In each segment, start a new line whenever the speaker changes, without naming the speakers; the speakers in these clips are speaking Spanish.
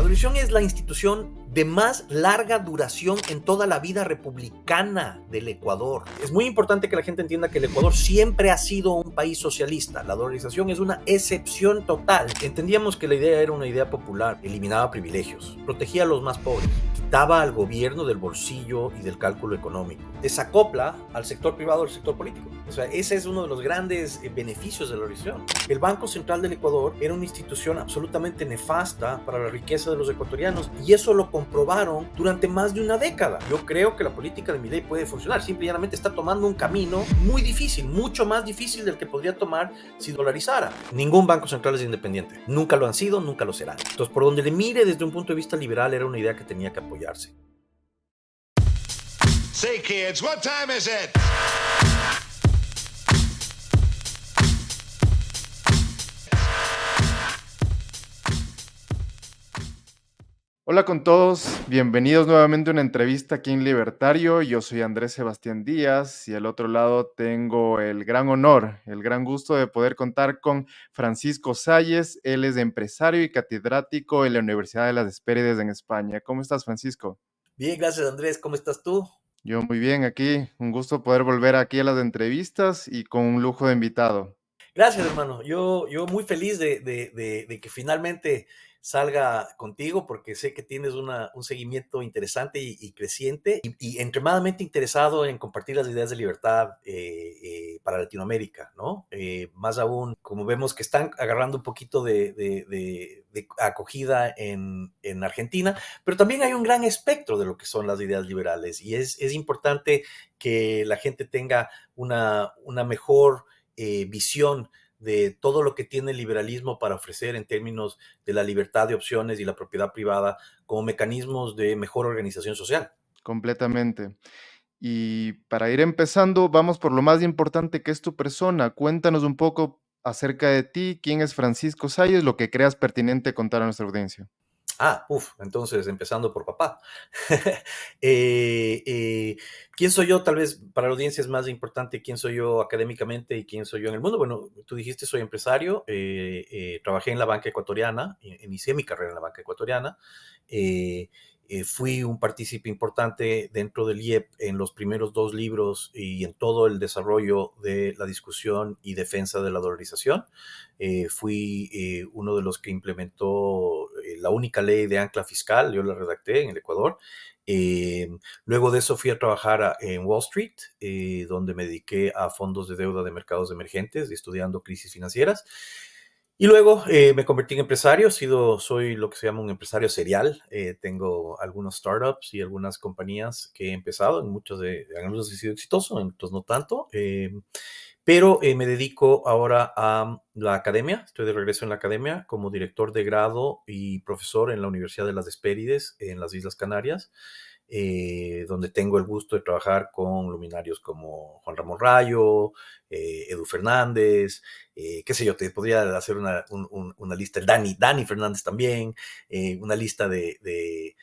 Eurivisión es la institución de más larga duración en toda la vida republicana del Ecuador. Es muy importante que la gente entienda que el Ecuador siempre ha sido un país socialista. La dolarización es una excepción total. Entendíamos que la idea era una idea popular, eliminaba privilegios, protegía a los más pobres, quitaba al gobierno del bolsillo y del cálculo económico, desacopla al sector privado del sector político. O sea, ese es uno de los grandes beneficios de la dolarización. El Banco Central del Ecuador era una institución absolutamente nefasta para la riqueza de los ecuatorianos y eso lo comprobaron durante más de una década. Yo creo que la política de Milei puede funcionar, simple y llanamente está tomando un camino muy difícil, mucho más difícil del que podría tomar si dolarizara. Ningún banco central es independiente, nunca lo han sido, nunca lo serán. Entonces, por donde le mire desde un punto de vista liberal, era una idea que tenía que apoyarse.
Say kids, what time is it?
Hola con todos, bienvenidos nuevamente a una entrevista aquí en Libertario. Yo soy Andrés Sebastián Díaz y al otro lado tengo el gran honor, el gran gusto de poder contar con Francisco Salles. Él es empresario y catedrático en la Universidad de las Hespérides en España. ¿Cómo estás, Francisco?
Bien, gracias Andrés, ¿cómo estás tú?
Yo muy bien aquí, un gusto poder volver aquí a las entrevistas y con un lujo de invitado.
Gracias, hermano. Yo muy feliz de que finalmente salga contigo porque sé que tienes un seguimiento interesante y creciente y extremadamente interesado en compartir las ideas de libertad para Latinoamérica, ¿no? Más aún, como vemos que están agarrando un poquito de acogida en Argentina, pero también hay un gran espectro de lo que son las ideas liberales y es importante que la gente tenga una mejor visión de todo lo que tiene el liberalismo para ofrecer en términos de la libertad de opciones y la propiedad privada como mecanismos de mejor organización social.
Completamente. Y para ir empezando, vamos por lo más importante que es tu persona. Cuéntanos un poco acerca de ti, quién es Francisco Salles, lo que creas pertinente contar a nuestra audiencia.
Entonces empezando por papá. Eh, eh, ¿Quién soy yo? Tal vez para la audiencia es más importante quién soy yo académicamente y quién soy yo en el mundo. Bueno, tú dijiste soy empresario, trabajé en la banca ecuatoriana, inicié mi carrera en la banca ecuatoriana, eh, fui un partícipe importante dentro del IEP en los primeros dos libros y en todo el desarrollo de la discusión y defensa de la dolarización. Fui uno de los que implementó la única ley de ancla fiscal, yo la redacté en el Ecuador. Eh, Luego de eso fui a trabajar en Wall Street, donde me dediqué a fondos de deuda de mercados emergentes, estudiando crisis financieras. Y luego me convertí en empresario, soy lo que se llama un empresario serial. Tengo algunos startups y algunas compañías que he empezado, en algunos he sido exitoso, en otros no tanto. Pero me dedico ahora a la academia, estoy de regreso en la academia como director de grado y profesor en la Universidad de las Hespérides en las Islas Canarias, donde tengo el gusto de trabajar con luminarios como Juan Ramón Rayo, Edu Fernández, qué sé yo, te podría hacer una lista, Dani Fernández también, una lista de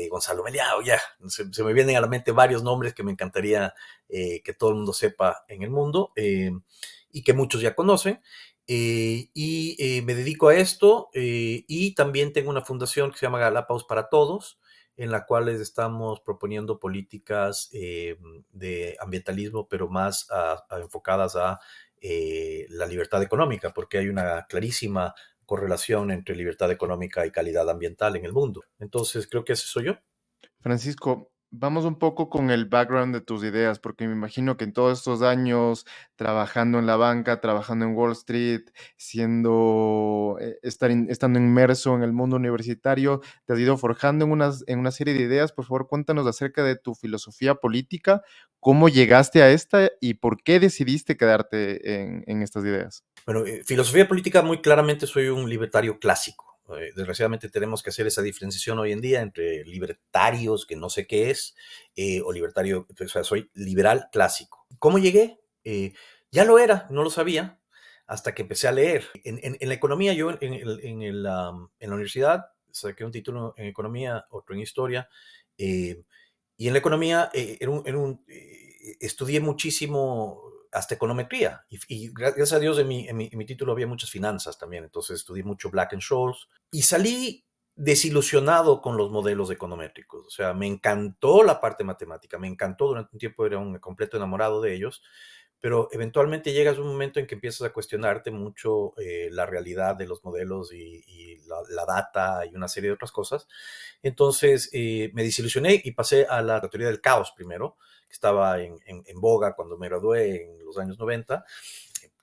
Gonzalo Meliao, ya, se me vienen a la mente varios nombres que me encantaría que todo el mundo sepa en el mundo y que muchos ya conocen. Me dedico a esto y también tengo una fundación que se llama Galápagos para Todos, en la cual estamos proponiendo políticas de ambientalismo, pero más enfocadas a la libertad económica, porque hay una clarísima correlación entre libertad económica y calidad ambiental en el mundo. Entonces, creo que ese soy yo.
Francisco, vamos un poco con el background de tus ideas, porque me imagino que en todos estos años trabajando en la banca, trabajando en Wall Street, estando inmerso en el mundo universitario, te has ido forjando en una serie de ideas. Por favor, cuéntanos acerca de tu filosofía política, cómo llegaste a esta y por qué decidiste quedarte en estas ideas.
Bueno, filosofía política muy claramente soy un libertario clásico. Desgraciadamente tenemos que hacer esa diferenciación hoy en día entre libertarios, que no sé qué es, o libertario, o sea, soy liberal clásico. ¿Cómo llegué? Ya lo era, no lo sabía, hasta que empecé a leer. En la economía, yo en la universidad saqué un título en economía, otro en historia, eh, y en la economía estudié muchísimo hasta econometría. Y gracias a Dios en mi título había muchas finanzas también. Entonces estudié mucho Black and Scholes. Y salí desilusionado con los modelos econométricos. O sea, me encantó la parte matemática, me encantó durante un tiempo, era un completo enamorado de ellos, pero eventualmente llegas a un momento en que empiezas a cuestionarte mucho la realidad de los modelos y la data y una serie de otras cosas. Entonces me desilusioné y pasé a la teoría del caos primero, que estaba en boga cuando me gradué en los años 90,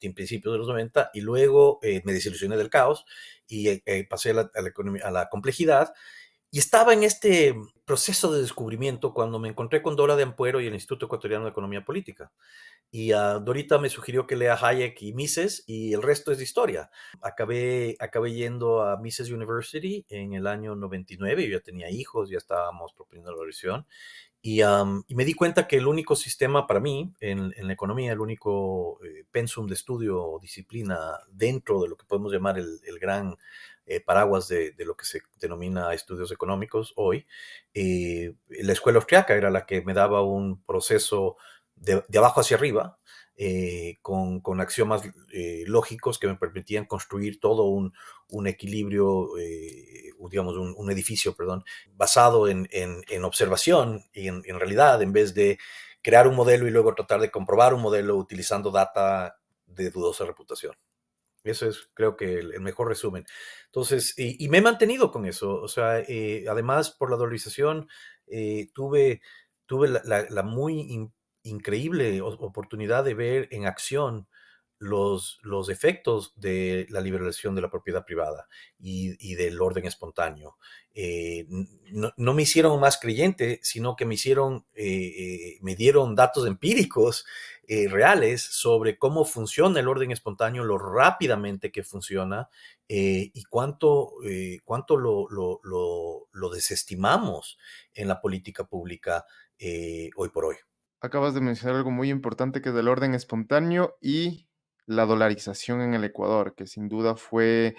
en principios de los 90, y luego me desilusioné del caos y pasé a la complejidad. Y estaba en este proceso de descubrimiento cuando me encontré con Dora de Ampuero y el Instituto Ecuatoriano de Economía Política. Y Dorita me sugirió que lea Hayek y Mises y el resto es de historia. Acabé yendo a Mises University en el año 99, yo ya tenía hijos, ya estábamos proponiendo la evolución. Y me di cuenta que el único sistema para mí en la economía, el único pensum de estudio o disciplina dentro de lo que podemos llamar el gran paraguas de lo que se denomina estudios económicos hoy, la escuela austriaca era la que me daba un proceso de abajo hacia arriba, con axiomas lógicos que me permitían construir todo un equilibrio, digamos, un edificio, perdón, basado en observación y en realidad, en vez de crear un modelo y luego tratar de comprobar un modelo utilizando data de dudosa reputación. Eso es, creo que, el mejor resumen. Entonces, y me he mantenido con eso. O sea, además, por la dolarización, tuve la muy increíble oportunidad de ver en acción los efectos de la liberalización de la propiedad privada y del orden espontáneo. No me hicieron más creyente, sino que me dieron datos empíricos reales sobre cómo funciona el orden espontáneo, lo rápidamente que funciona y cuánto lo desestimamos en la política pública hoy por hoy.
Acabas de mencionar algo muy importante que es del orden espontáneo y la dolarización en el Ecuador, que sin duda fue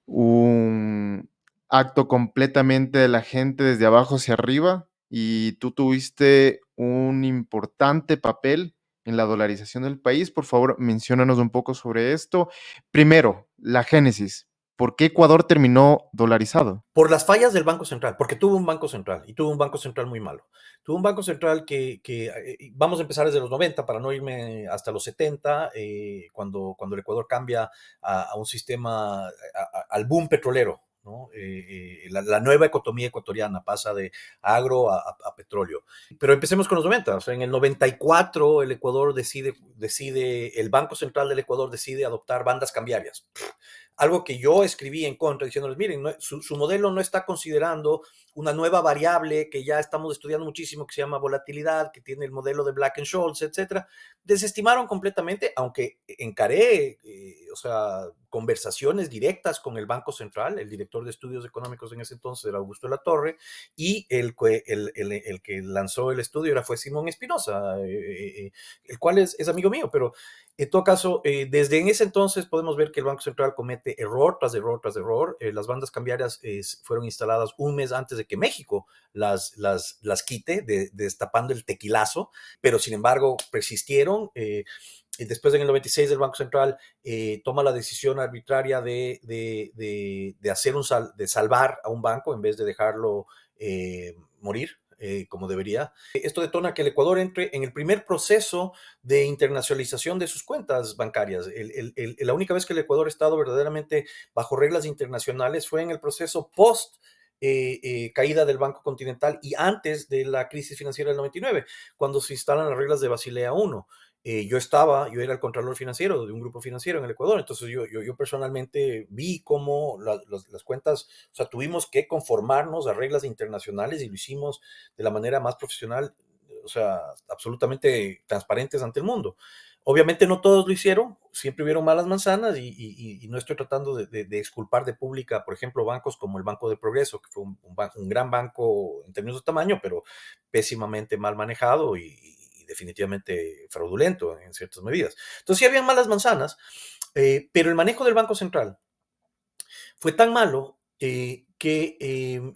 un acto completamente de la gente desde abajo hacia arriba y tú tuviste un importante papel en la dolarización del país. Por favor, menciónanos un poco sobre esto. Primero, la génesis. ¿Por qué Ecuador terminó dolarizado?
Por las fallas del Banco Central, porque tuvo un Banco Central y tuvo un Banco Central muy malo. Tuvo un Banco Central vamos a empezar desde los 90 para no irme hasta los 70, cuando el Ecuador cambia a un sistema, al boom petrolero. ¿No? La nueva economía ecuatoriana pasa de agro a petróleo. Pero empecemos con los 90. O sea, en el 94 el Ecuador el Banco Central del Ecuador decide adoptar bandas cambiarias, algo que yo escribí en contra, diciéndoles, miren, su modelo no está considerando una nueva variable que ya estamos estudiando muchísimo, que se llama volatilidad, que tiene el modelo de Black and Scholes, etcétera. Desestimaron completamente, aunque encaré, o sea, conversaciones directas con el Banco Central, el director de estudios económicos en ese entonces era Augusto Latorre, y el que lanzó el estudio fue Simón Espinosa, el cual es amigo mío, pero en todo caso, desde en ese entonces podemos ver que el Banco Central comete error tras error tras error. Las bandas cambiarias fueron instaladas un mes antes de que México las quite, destapando el tequilazo, pero sin embargo persistieron. Y después en el 96 el Banco Central toma la decisión arbitraria de salvar a un banco en vez de dejarlo morir como debería. Esto detona que el Ecuador entre en el primer proceso de internacionalización de sus cuentas bancarias. La única vez que el Ecuador ha estado verdaderamente bajo reglas internacionales fue en el proceso post caída del Banco Continental y antes de la crisis financiera del 99, cuando se instalan las reglas de Basilea I. Yo era el contralor financiero de un grupo financiero en el Ecuador, entonces yo personalmente vi cómo las cuentas, o sea, tuvimos que conformarnos a reglas internacionales y lo hicimos de la manera más profesional, o sea, absolutamente transparentes ante el mundo. Obviamente no todos lo hicieron, siempre hubieron malas manzanas y no estoy tratando de exculpar de pública, por ejemplo, bancos como el Banco de Progreso, que fue un gran banco en términos de tamaño, pero pésimamente mal manejado y definitivamente fraudulento en ciertas medidas. Entonces sí habían malas manzanas, pero el manejo del Banco Central fue tan malo que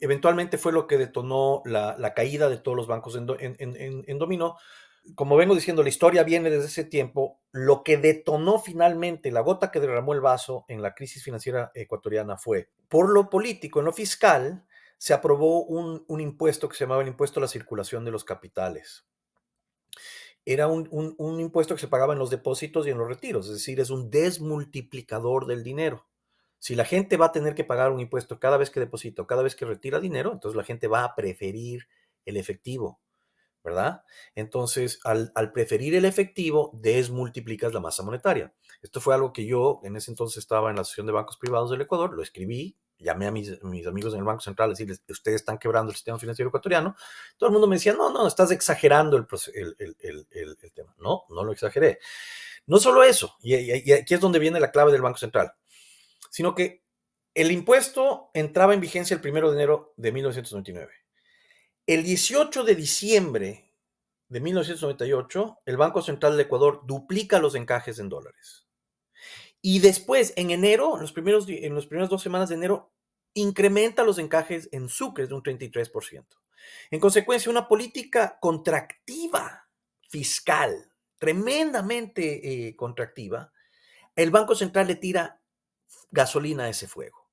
eventualmente fue lo que detonó la caída de todos los bancos en dominó, como vengo diciendo, la historia viene desde ese tiempo. Lo que detonó finalmente, la gota que derramó el vaso en la crisis financiera ecuatoriana fue, por lo político, en lo fiscal, se aprobó un impuesto que se llamaba el impuesto a la circulación de los capitales. Era un impuesto que se pagaba en los depósitos y en los retiros, es decir, es un desmultiplicador del dinero. Si la gente va a tener que pagar un impuesto cada vez que deposita o cada vez que retira dinero, entonces la gente va a preferir el efectivo, ¿verdad? Entonces, al preferir el efectivo, desmultiplicas la masa monetaria. Esto fue algo que yo en ese entonces estaba en la Asociación de Bancos Privados del Ecuador, lo escribí, llamé a mis amigos en el Banco Central a decirles, ustedes están quebrando el sistema financiero ecuatoriano. Todo el mundo me decía, no, no, estás exagerando el tema. No, no lo exageré. No solo eso, y aquí es donde viene la clave del Banco Central, sino que el impuesto entraba en vigencia el 1 de enero de 1999. El 18 de diciembre de 1998, el Banco Central del Ecuador duplica los encajes en dólares. Y después, en enero, en las primeras 2 semanas de enero, incrementa los encajes en sucres de un 33%. En consecuencia, una política contractiva fiscal, tremendamente contractiva, el Banco Central le tira gasolina a ese fuego,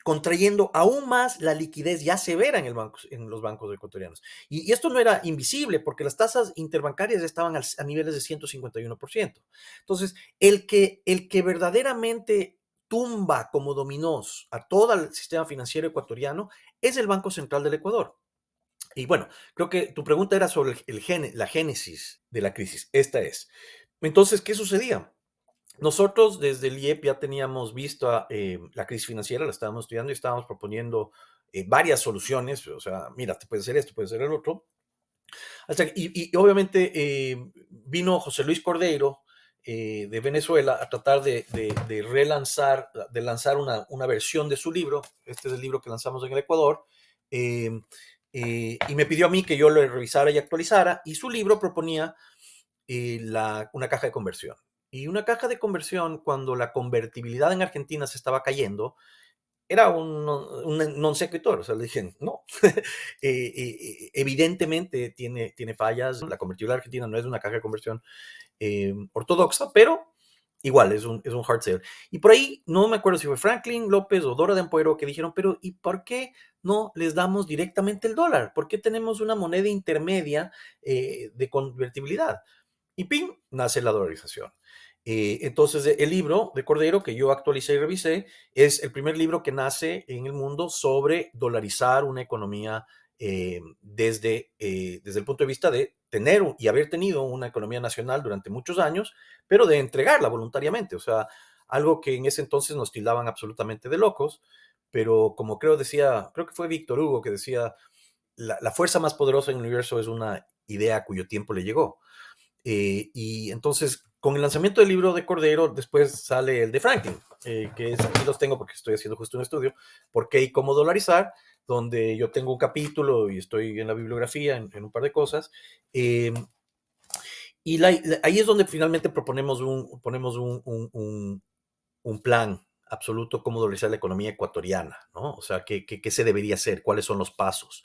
contrayendo aún más la liquidez ya severa en los bancos ecuatorianos. Y esto no era invisible porque las tasas interbancarias estaban a niveles de 151%. Entonces, el que verdaderamente tumba como dominós a todo el sistema financiero ecuatoriano es el Banco Central del Ecuador. Y bueno, creo que tu pregunta era sobre la génesis de la crisis. Esta es. Entonces, ¿qué sucedía? Nosotros desde el IEP ya teníamos visto la crisis financiera, la estábamos estudiando y estábamos proponiendo varias soluciones. O sea, mira, te puede hacer esto, puede ser el otro. Y obviamente vino José Luis Cordeiro de Venezuela a tratar de lanzar una versión de su libro. Este es el libro que lanzamos en el Ecuador. eh, y me pidió a mí que yo lo revisara y actualizara. Y su libro proponía una caja de conversión. Y una caja de conversión, cuando la convertibilidad en Argentina se estaba cayendo, era un non sequitur. O sea, le dije, no, evidentemente tiene fallas. La convertibilidad argentina no es una caja de conversión ortodoxa, pero igual es un hard sale. Y por ahí, no me acuerdo si fue Franklin López o Dora de Ampuero que dijeron, pero ¿y por qué no les damos directamente el dólar? ¿Por qué tenemos una moneda intermedia de convertibilidad? Y ¡ping! Nace la dolarización. Entonces, el libro de Cordero, que yo actualicé y revisé, es el primer libro que nace en el mundo sobre dolarizar una economía desde el punto de vista de tener y haber tenido una economía nacional durante muchos años, pero de entregarla voluntariamente. O sea, algo que en ese entonces nos tildaban absolutamente de locos, pero como creo que fue Víctor Hugo que decía, la fuerza más poderosa en el universo es una idea cuyo tiempo le llegó. Y entonces, con el lanzamiento del libro de Cordero, después sale el de Franklin, que aquí los tengo porque estoy haciendo justo un estudio, ¿por qué y cómo dolarizar? Donde yo tengo un capítulo y estoy en la bibliografía en un par de cosas. Eh, ahí es donde finalmente ponemos un plan absoluto cómo dolarizar la economía ecuatoriana, ¿no? O sea, ¿qué se debería hacer? ¿Cuáles son los pasos?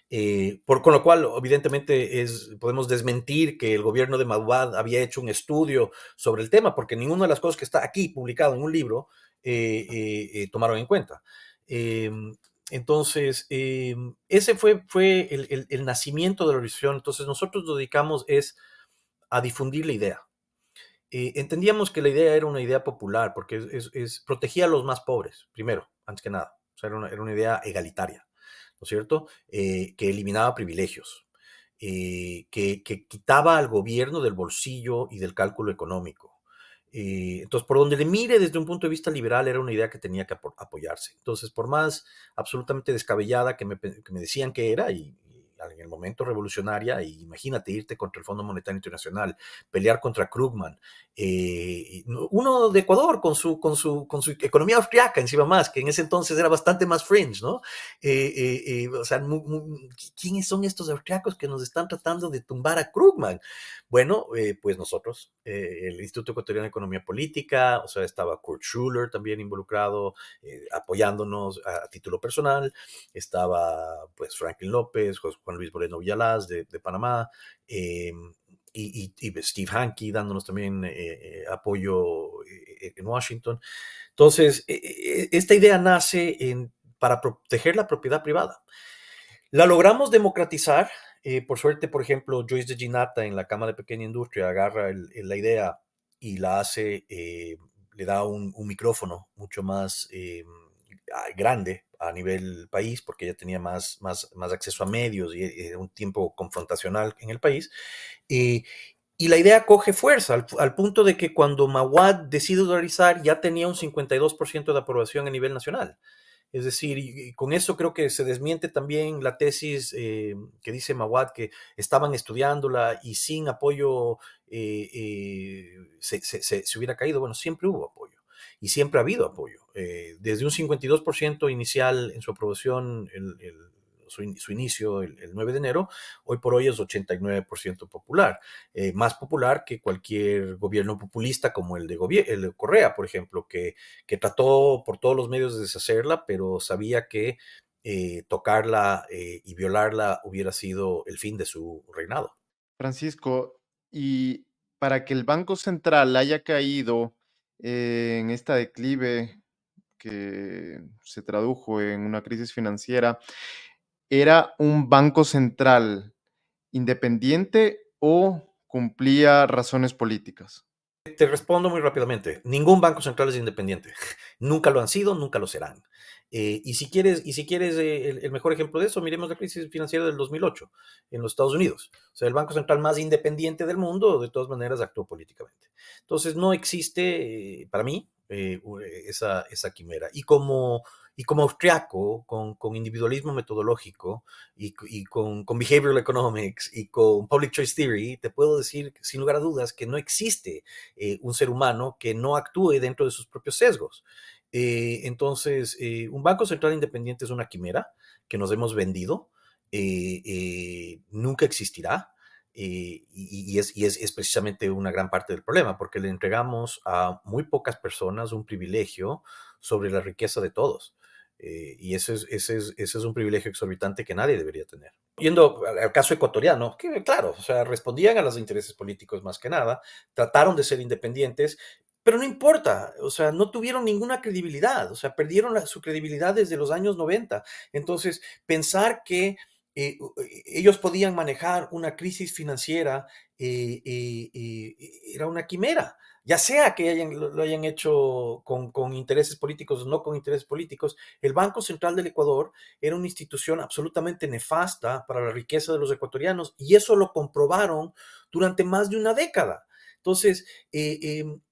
Con lo cual, evidentemente, podemos desmentir que el gobierno de Maguad había hecho un estudio sobre el tema, porque ninguna de las cosas que está aquí publicado en un libro tomaron en cuenta. Eh, entonces, ese fue el nacimiento de la organización. Entonces, nosotros nos dedicamos a difundir la idea. Entendíamos que la idea era una idea popular, porque protegía a los más pobres, primero, antes que nada. O sea, era una idea egalitaria, ¿no es cierto? Que eliminaba privilegios, que quitaba al gobierno del bolsillo y del cálculo económico. Entonces, por donde le mire desde un punto de vista liberal, era una idea que tenía que apoyarse. Entonces, por más absolutamente descabellada que me decían que era, y en el momento revolucionaria, y imagínate irte contra el Fondo Monetario Internacional, pelear contra Krugman, uno de Ecuador con su economía austriaca encima más, que en ese entonces era bastante más fringe, ¿no? O sea, ¿quiénes son estos austriacos que nos están tratando de tumbar a Krugman? Bueno, pues nosotros, el Instituto Ecuatoriano de Economía Política, o sea, estaba Kurt Schuller también involucrado, apoyándonos a título personal, estaba pues Franklin López, Juan Luis Moreno Villalaz de Panamá, y Steve Hanke dándonos también apoyo en Washington. Entonces, esta idea nace para proteger la propiedad privada. La logramos democratizar. Por suerte, por ejemplo, Joyce de Ginata en la Cámara de Pequeña Industria agarra la idea y la hace, le da un micrófono mucho más grande a nivel país, porque ella tenía más acceso a medios y un tiempo confrontacional en el país. Eh, y la idea coge fuerza al punto de que cuando Mawad decide dolarizar ya tenía un 52% de aprobación a nivel nacional. Es decir, y con eso creo que se desmiente también la tesis que dice Mawad, que estaban estudiándola y sin apoyo se hubiera caído. Bueno, siempre hubo apoyo y siempre ha habido apoyo. Desde un 52% inicial en su aprobación, su inicio el 9 de enero, hoy por hoy es 89% popular, más popular que cualquier gobierno populista como el de Correa, por ejemplo, que trató por todos los medios de deshacerla, pero sabía que tocarla y violarla hubiera sido el fin de su reinado.
Francisco, y para que el Banco Central haya caído en esta declive que se tradujo en una crisis financiera, ¿era un banco central independiente o cumplía razones políticas?
Te respondo muy rápidamente. Ningún banco central es independiente. Nunca lo han sido, nunca lo serán. Y si quieres el mejor ejemplo de eso, miremos la crisis financiera del 2008 en los Estados Unidos. O sea, el banco central más independiente del mundo, de todas maneras, actuó políticamente. Entonces, no existe, para mí, esa quimera. Y como austriaco, con individualismo metodológico y con behavioral economics y con public choice theory, te puedo decir sin lugar a dudas que no existe un ser humano que no actúe dentro de sus propios sesgos. Entonces, un banco central independiente es una quimera que nos hemos vendido, nunca existirá. Y es precisamente una gran parte del problema, porque le entregamos a muy pocas personas un privilegio sobre la riqueza de todos. Y ese es un privilegio exorbitante que nadie debería tener. Yendo al caso ecuatoriano, que claro, o sea, respondían a los intereses políticos más que nada, trataron de ser independientes, pero no importa, o sea, no tuvieron ninguna credibilidad, o sea, perdieron su credibilidad desde los años 90. Entonces, pensar que ellos podían manejar una crisis financiera era una quimera, ya sea que lo hayan hecho con intereses políticos o no con intereses políticos. El Banco Central del Ecuador era una institución absolutamente nefasta para la riqueza de los ecuatorianos y eso lo comprobaron durante más de una década. Entonces,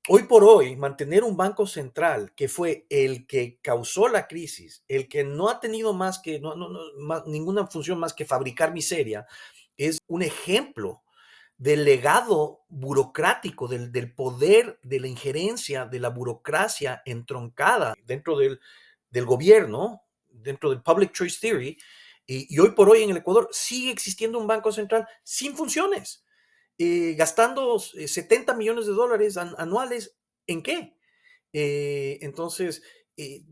hoy por hoy, mantener un banco central que fue el que causó la crisis, el que no ha tenido más que, ninguna función más que fabricar miseria, es un ejemplo del legado burocrático, del poder, de la injerencia, de la burocracia entroncada dentro del gobierno, dentro del public choice theory. Y hoy por hoy en el Ecuador sigue existiendo un banco central sin funciones, gastando 70 millones de dólares anuales. ¿En qué? Entonces, eh,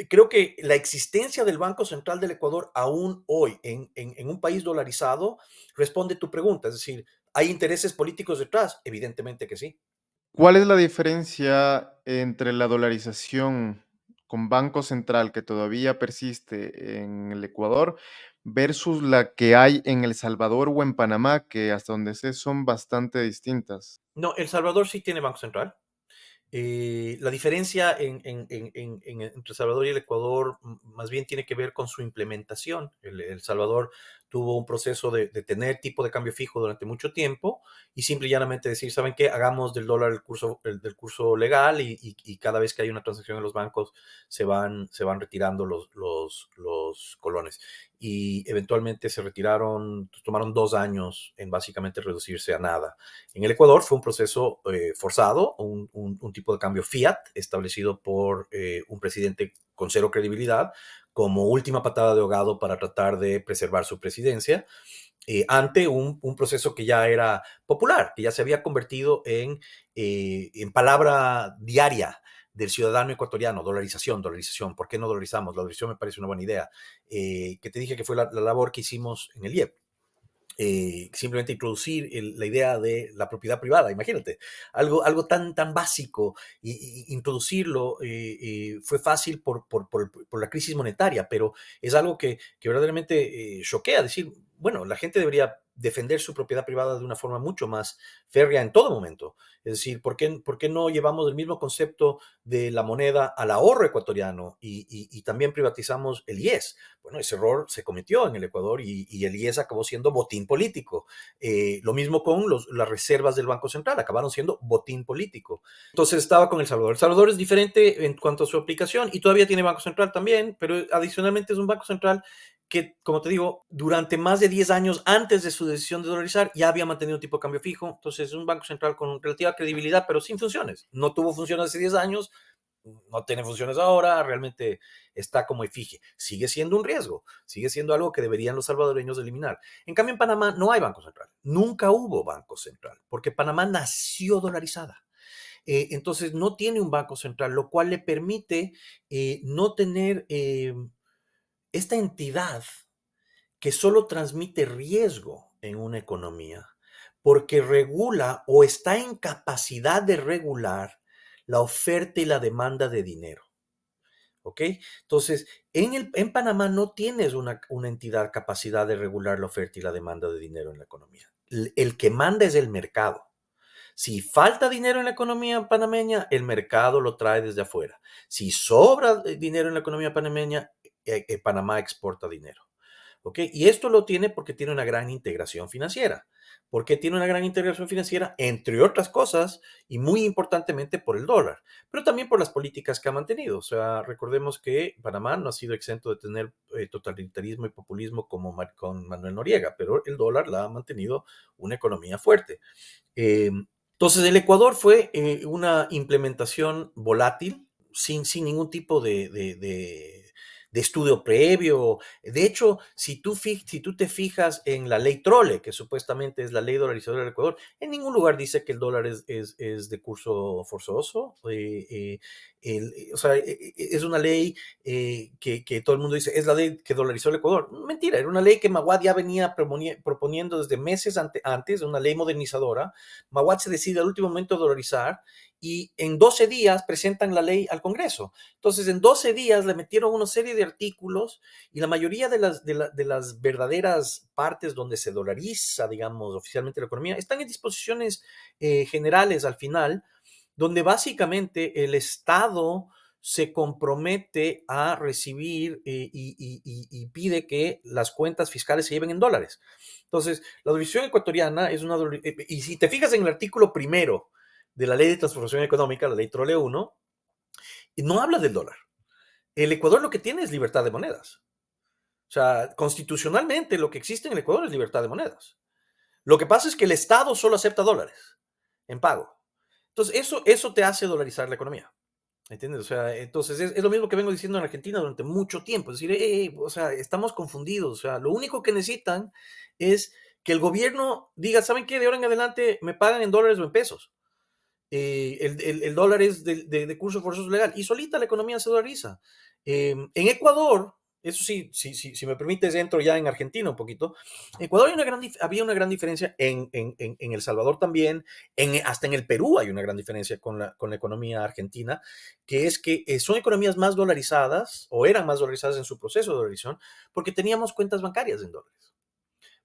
creo que la existencia del Banco Central del Ecuador aún hoy en un país dolarizado responde tu pregunta. Es decir, ¿hay intereses políticos detrás? Evidentemente que sí.
¿Cuál es la diferencia entre la dolarización con Banco Central que todavía persiste en el Ecuador versus la que hay en El Salvador o en Panamá, que hasta donde sé son bastante distintas?
No, El Salvador sí tiene Banco Central. La diferencia entre El Salvador y el Ecuador más bien tiene que ver con su implementación. El Salvador tuvo un proceso de tener tipo de cambio fijo durante mucho tiempo y simple y llanamente decir, ¿saben qué? Hagamos del dólar del curso legal y cada vez que hay una transacción en los bancos se van retirando los colones. Y eventualmente se retiraron, tomaron 2 años en básicamente reducirse a nada. En el Ecuador fue un proceso forzado, un tipo de cambio fiat establecido por un presidente con cero credibilidad como última patada de ahogado para tratar de preservar su presidencia, ante un proceso que ya era popular, que ya se había convertido en palabra diaria del ciudadano ecuatoriano: dolarización, dolarización. ¿Por qué no dolarizamos? La dolarización me parece una buena idea, que te dije que fue la labor que hicimos en el IEP. simplemente introducir la idea de la propiedad privada. Imagínate, algo tan básico, y introducirlo fue fácil por la crisis monetaria, pero es algo que verdaderamente choquea. Decir, bueno, la gente debería defender su propiedad privada de una forma mucho más férrea en todo momento. Es decir, ¿por qué no llevamos el mismo concepto de la moneda al ahorro ecuatoriano y también privatizamos el IES? Bueno, ese error se cometió en el Ecuador y el IES acabó siendo botín político. Lo mismo con las reservas del Banco Central, acabaron siendo botín político. Entonces estaba con El Salvador. El Salvador es diferente en cuanto a su aplicación y todavía tiene Banco Central también, pero adicionalmente es un Banco Central que, como te digo, durante más de 10 años antes de su decisión de dolarizar ya había mantenido un tipo de cambio fijo. Entonces es un Banco Central con relativa credibilidad, pero sin funciones. No tuvo funciones hace 10 años, no tiene funciones ahora, realmente está como efigie. Sigue siendo un riesgo, sigue siendo algo que deberían los salvadoreños eliminar. En cambio, en Panamá no hay Banco Central. Nunca hubo Banco Central, porque Panamá nació dolarizada. Entonces, no tiene un Banco Central, lo cual le permite no tener esta entidad que solo transmite riesgo en una economía, porque regula o está en capacidad de regular la oferta y la demanda de dinero. ¿Ok? Entonces, en Panamá no tienes una entidad capacidad de regular la oferta y la demanda de dinero en la economía. El que manda es el mercado. Si falta dinero en la economía panameña, el mercado lo trae desde afuera. Si sobra dinero en la economía panameña, Panamá exporta dinero. ¿Ok? Y esto lo tiene porque tiene una gran integración financiera. ¿Por qué tiene una gran integración financiera? Entre otras cosas, y muy importantemente por el dólar, pero también por las políticas que ha mantenido. O sea, recordemos que Panamá no ha sido exento de tener totalitarismo y populismo como con Manuel Noriega, pero el dólar la ha mantenido una economía fuerte. Eh, entonces, el Ecuador fue una implementación volátil, sin ningún tipo de estudio previo. De hecho, si tú te fijas en la ley Trole, que supuestamente es la ley dolarizadora del Ecuador, en ningún lugar dice que el dólar es de curso forzoso. O sea, es una ley que todo el mundo dice, es la ley que dolarizó el Ecuador. Mentira, era una ley que Maguad ya venía proponiendo desde meses antes, una ley modernizadora. Maguad se decide al último momento dolarizar y en 12 días presentan la ley al Congreso. Entonces, en 12 días le metieron una serie de artículos y la mayoría de las verdaderas partes donde se dolariza, digamos, oficialmente la economía, están en disposiciones generales al final, donde básicamente el Estado se compromete a recibir y pide que las cuentas fiscales se lleven en dólares. Entonces, la dolarización ecuatoriana es una... Y si te fijas en el artículo primero de la Ley de Transformación Económica, la Ley Trole 1, no habla del dólar. El Ecuador lo que tiene es libertad de monedas. O sea, constitucionalmente lo que existe en el Ecuador es libertad de monedas. Lo que pasa es que el Estado solo acepta dólares en pago. Entonces, eso te hace dolarizar la economía. ¿Entiendes? O sea, entonces es lo mismo que vengo diciendo en Argentina durante mucho tiempo. Es decir, o sea, estamos confundidos. O sea, lo único que necesitan es que el gobierno diga, ¿saben qué? De ahora en adelante me pagan en dólares o en pesos. El dólar es de curso forzoso legal y solita la economía se dolariza. En Ecuador, eso sí, si me permites, entro ya en Argentina un poquito. En Ecuador había una gran diferencia, en El Salvador también, hasta en el Perú hay una gran diferencia con la economía argentina, que es que son economías más dolarizadas o eran más dolarizadas en su proceso de dolarización porque teníamos cuentas bancarias en dólares,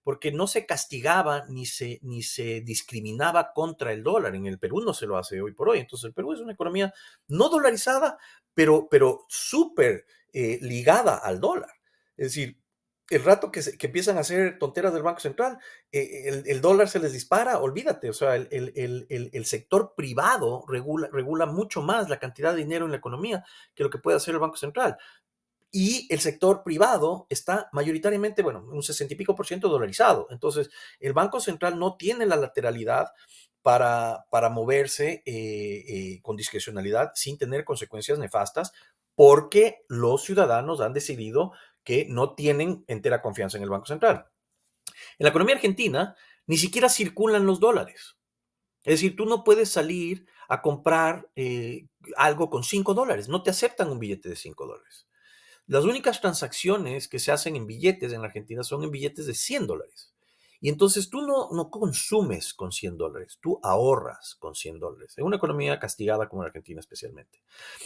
porque no se castigaba ni se discriminaba contra el dólar. En el Perú no se lo hace hoy por hoy. Entonces, el Perú es una economía no dolarizada, pero súper ligada al dólar. Es decir, el rato que empiezan a hacer tonteras del Banco Central, el dólar se les dispara, olvídate. O sea, el sector privado regula mucho más la cantidad de dinero en la economía que lo que puede hacer el Banco Central. Y el sector privado está mayoritariamente, bueno, un 60 y pico por ciento dolarizado. Entonces, el Banco Central no tiene la lateralidad para moverse con discrecionalidad sin tener consecuencias nefastas, porque los ciudadanos han decidido que no tienen entera confianza en el Banco Central. En la economía argentina ni siquiera circulan los dólares. Es decir, tú no puedes salir a comprar algo con $5. No te aceptan un billete de $5. Las únicas transacciones que se hacen en billetes en la Argentina son en billetes de $100. Y entonces tú no consumes con $100, tú ahorras con $100, en una economía castigada como la Argentina especialmente.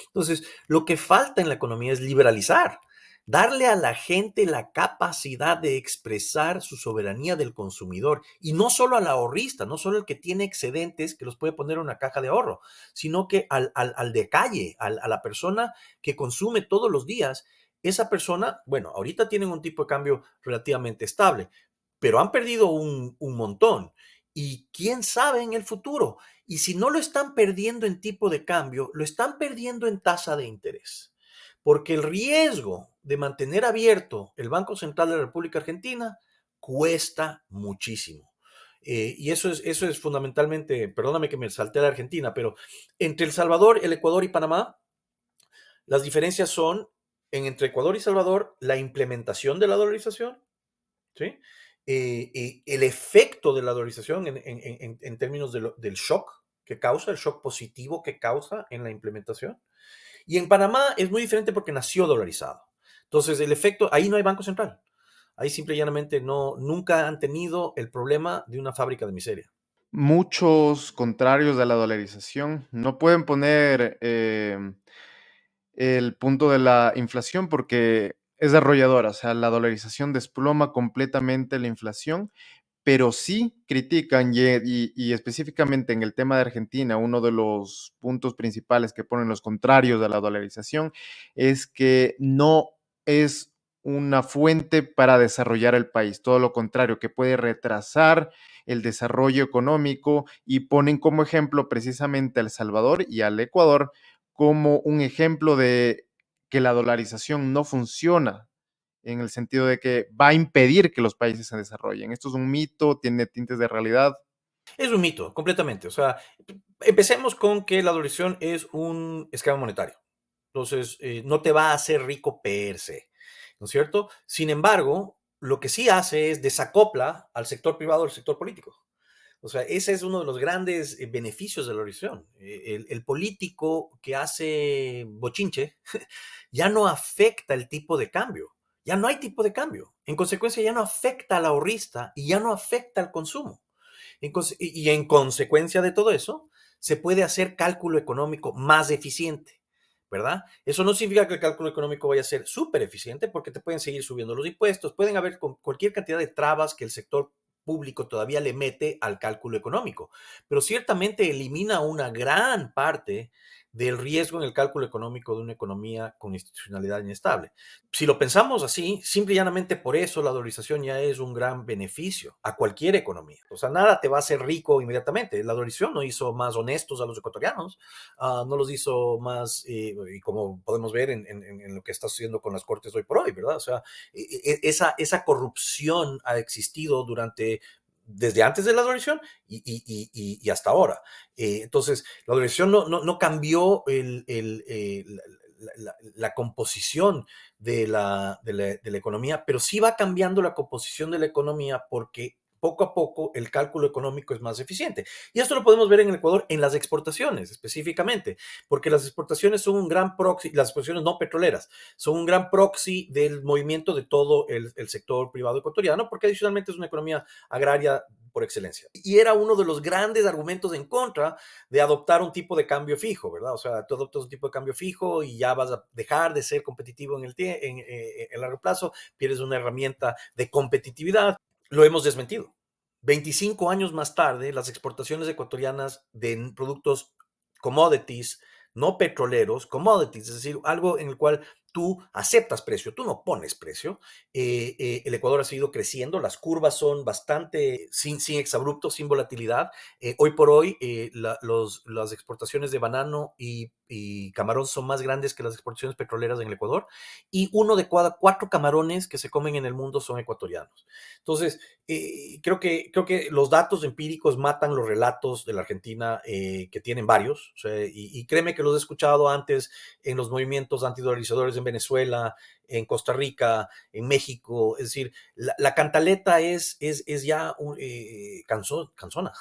Entonces, lo que falta en la economía es liberalizar, darle a la gente la capacidad de expresar su soberanía del consumidor y no solo al ahorrista, no solo el que tiene excedentes que los puede poner en una caja de ahorro, sino que al de calle, a la persona que consume todos los días, esa persona, bueno, ahorita tienen un tipo de cambio relativamente estable, pero han perdido un montón. Y quién sabe en el futuro. Y si no lo están perdiendo en tipo de cambio, lo están perdiendo en tasa de interés. Porque el riesgo de mantener abierto el Banco Central de la República Argentina cuesta muchísimo. Y eso es fundamentalmente, perdóname que me salté a la Argentina, pero entre El Salvador, el Ecuador y Panamá, las diferencias son entre Ecuador y Salvador la implementación de la dolarización, ¿sí? El efecto de la dolarización en términos del shock que causa, el shock positivo que causa en la implementación. Y en Panamá es muy diferente porque nació dolarizado. Entonces, el efecto, ahí no hay banco central. Ahí simple y llanamente no, nunca han tenido el problema de una fábrica de miseria.
Muchos contrarios de la dolarización no pueden poner el punto de la inflación porque es arrolladora, o sea, la dolarización desploma completamente la inflación, pero sí critican y específicamente en el tema de Argentina, uno de los puntos principales que ponen los contrarios de la dolarización es que no es una fuente para desarrollar el país, todo lo contrario, que puede retrasar el desarrollo económico y ponen como ejemplo precisamente a El Salvador y al Ecuador como un ejemplo de que la dolarización no funciona en el sentido de que va a impedir que los países se desarrollen. Esto es un mito, tiene tintes de realidad.
Es un mito, completamente. O sea, empecemos con que la dolarización es un esquema monetario. Entonces, no te va a hacer rico per se, ¿no es cierto? Sin embargo, lo que sí hace es desacopla al sector privado del sector político. O sea, ese es uno de los grandes beneficios de la elección. El político que hace bochinche ya no afecta el tipo de cambio. Ya no hay tipo de cambio. En consecuencia, ya no afecta al ahorrista y ya no afecta al consumo. Y en consecuencia de todo eso, se puede hacer cálculo económico más eficiente, ¿verdad? Eso no significa que el cálculo económico vaya a ser súper eficiente porque te pueden seguir subiendo los impuestos, pueden haber cualquier cantidad de trabas que el sector público todavía le mete al cálculo económico, pero ciertamente elimina una gran parte del riesgo en el cálculo económico de una economía con institucionalidad inestable. Si lo pensamos así, simple y llanamente por eso la dolarización ya es un gran beneficio a cualquier economía. O sea, nada te va a hacer rico inmediatamente. La dolarización no hizo más honestos a los ecuatorianos, no los hizo más, y como podemos ver en lo que está sucediendo con las cortes hoy por hoy, ¿verdad? O sea, esa corrupción ha existido desde antes de la dolarización y hasta ahora. Entonces, la dolarización no cambió la composición de la economía, pero sí va cambiando la composición de la economía porque poco a poco el cálculo económico es más eficiente. Y esto lo podemos ver en el Ecuador en las exportaciones específicamente, porque las exportaciones son un gran proxy, las exportaciones no petroleras, son un gran proxy del movimiento de todo el sector privado ecuatoriano, porque adicionalmente es una economía agraria por excelencia. Y era uno de los grandes argumentos en contra de adoptar un tipo de cambio fijo, ¿verdad? O sea, tú adoptas un tipo de cambio fijo y ya vas a dejar de ser competitivo en largo plazo, pierdes una herramienta de competitividad. Lo hemos desmentido. 25 años más tarde, las exportaciones ecuatorianas de productos commodities, no petroleros, commodities, es decir, algo en el cual tú aceptas precio, tú no pones precio. El Ecuador ha seguido creciendo, las curvas son bastante sin exabruptos, sin volatilidad. Hoy por hoy, las exportaciones de banano y camarón son más grandes que las exportaciones petroleras en el Ecuador, y uno de cada 4 camarones que se comen en el mundo son ecuatorianos. Entonces, creo que los datos empíricos matan los relatos de la Argentina, que tienen varios, o sea, y créeme que los he escuchado antes en los movimientos antidolarizadores en Venezuela, en Costa Rica, en México. Es decir, la cantaleta es ya cansona.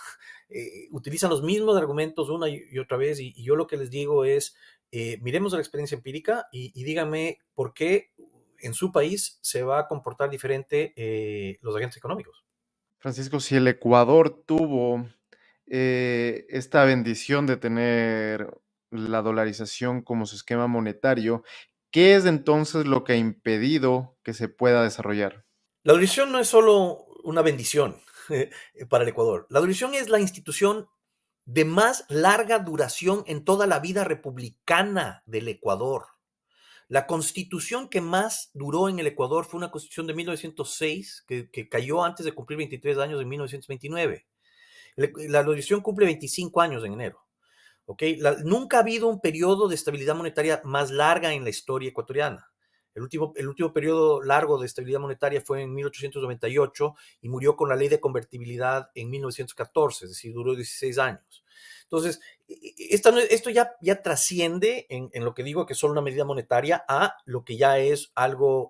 Utilizan los mismos argumentos una y otra vez, y yo lo que les digo es, miremos la experiencia empírica y díganme por qué en su país se va a comportar diferente los agentes económicos.
Francisco, si el Ecuador tuvo esta bendición de tener la dolarización como su esquema monetario, ¿qué es entonces lo que ha impedido que se pueda desarrollar?
La dolarización no es solo una bendición para el Ecuador. La dolarización es la institución de más larga duración en toda la vida republicana del Ecuador. La constitución que más duró en el Ecuador fue una constitución de 1906 que cayó antes de cumplir 23 años en 1929. La dolarización cumple 25 años en enero. ¿Okay? Nunca ha habido un periodo de estabilidad monetaria más larga en la historia ecuatoriana. El último periodo largo de estabilidad monetaria fue en 1898 y murió con la ley de convertibilidad en 1914, es decir, duró 16 años. Entonces, esto ya trasciende en lo que digo que es solo una medida monetaria a lo que ya es algo,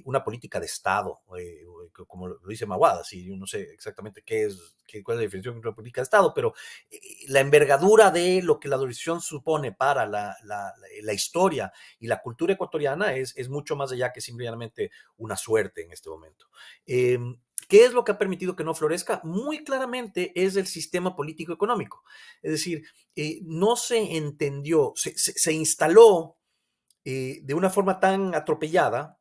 una política de Estado, como lo dice Maguada, si yo no sé exactamente cuál es la definición de una política de Estado, pero la envergadura de lo que la dolarización supone para la historia y la cultura ecuatoriana es mucho más allá que simplemente una suerte en este momento. ¿Qué es lo que ha permitido que no florezca? Muy claramente es el sistema político económico. Es decir, no se entendió, se instaló de una forma tan atropellada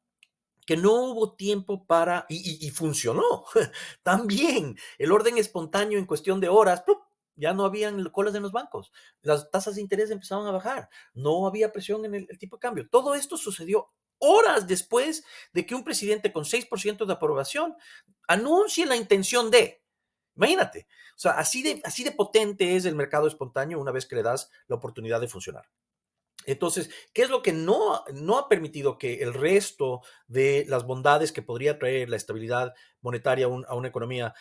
que no hubo tiempo para, y funcionó también. El orden espontáneo en cuestión de horas, ¡plup! Ya no habían colas en los bancos, las tasas de interés empezaban a bajar, no había presión en el tipo de cambio. Todo esto sucedió horas después de que un presidente con 6% de aprobación anuncie la intención de, imagínate, o sea, así de potente es el mercado espontáneo una vez que le das la oportunidad de funcionar. Entonces, ¿qué es lo que no ha permitido que el resto de las bondades que podría traer la estabilidad monetaria a una economía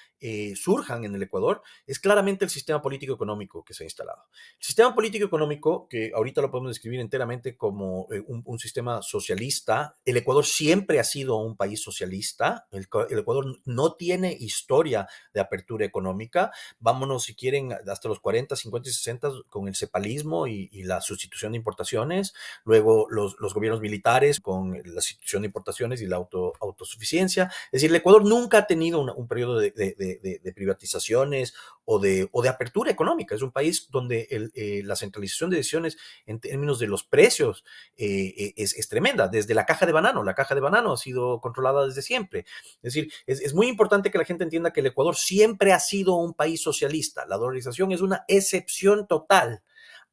surjan en el Ecuador? Es claramente el sistema político-económico que se ha instalado. El sistema político-económico, que ahorita lo podemos describir enteramente como un sistema socialista, el Ecuador siempre ha sido un país socialista, el Ecuador no tiene historia de apertura económica. Vámonos, si quieren, hasta los 40, 50 y 60 con el cepalismo y la sustitución de importaciones, luego los gobiernos militares con la sustitución de importaciones y la autosuficiencia. Es decir, el Ecuador nunca ha tenido un periodo de privatizaciones o de apertura económica. Es un país donde la centralización de decisiones en términos de los precios es tremenda. Desde la caja de banano ha sido controlada desde siempre. Es decir, es muy importante que la gente entienda que el Ecuador siempre ha sido un país socialista. La dolarización es una excepción total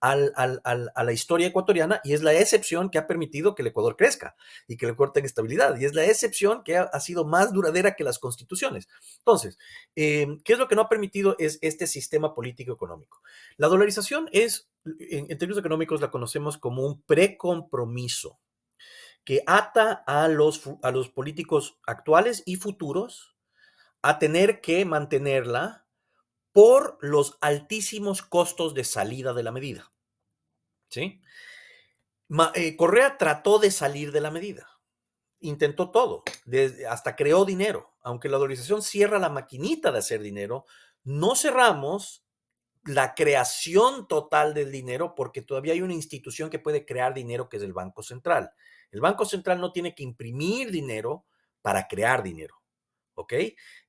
a la historia ecuatoriana y es la excepción que ha permitido que el Ecuador crezca y que el Ecuador tenga estabilidad y es la excepción que ha sido más duradera que las constituciones. Entonces, ¿qué es lo que no ha permitido? Es este sistema político económico. La dolarización en términos económicos la conocemos como un precompromiso que ata a los políticos actuales y futuros a tener que mantenerla por los altísimos costos de salida de la medida. ¿Sí? Correa trató de salir de la medida, intentó todo, hasta creó dinero. Aunque la dolarización cierra la maquinita de hacer dinero, no cerramos la creación total del dinero porque todavía hay una institución que puede crear dinero, que es el Banco Central. El Banco Central no tiene que imprimir dinero para crear dinero. ¿Ok?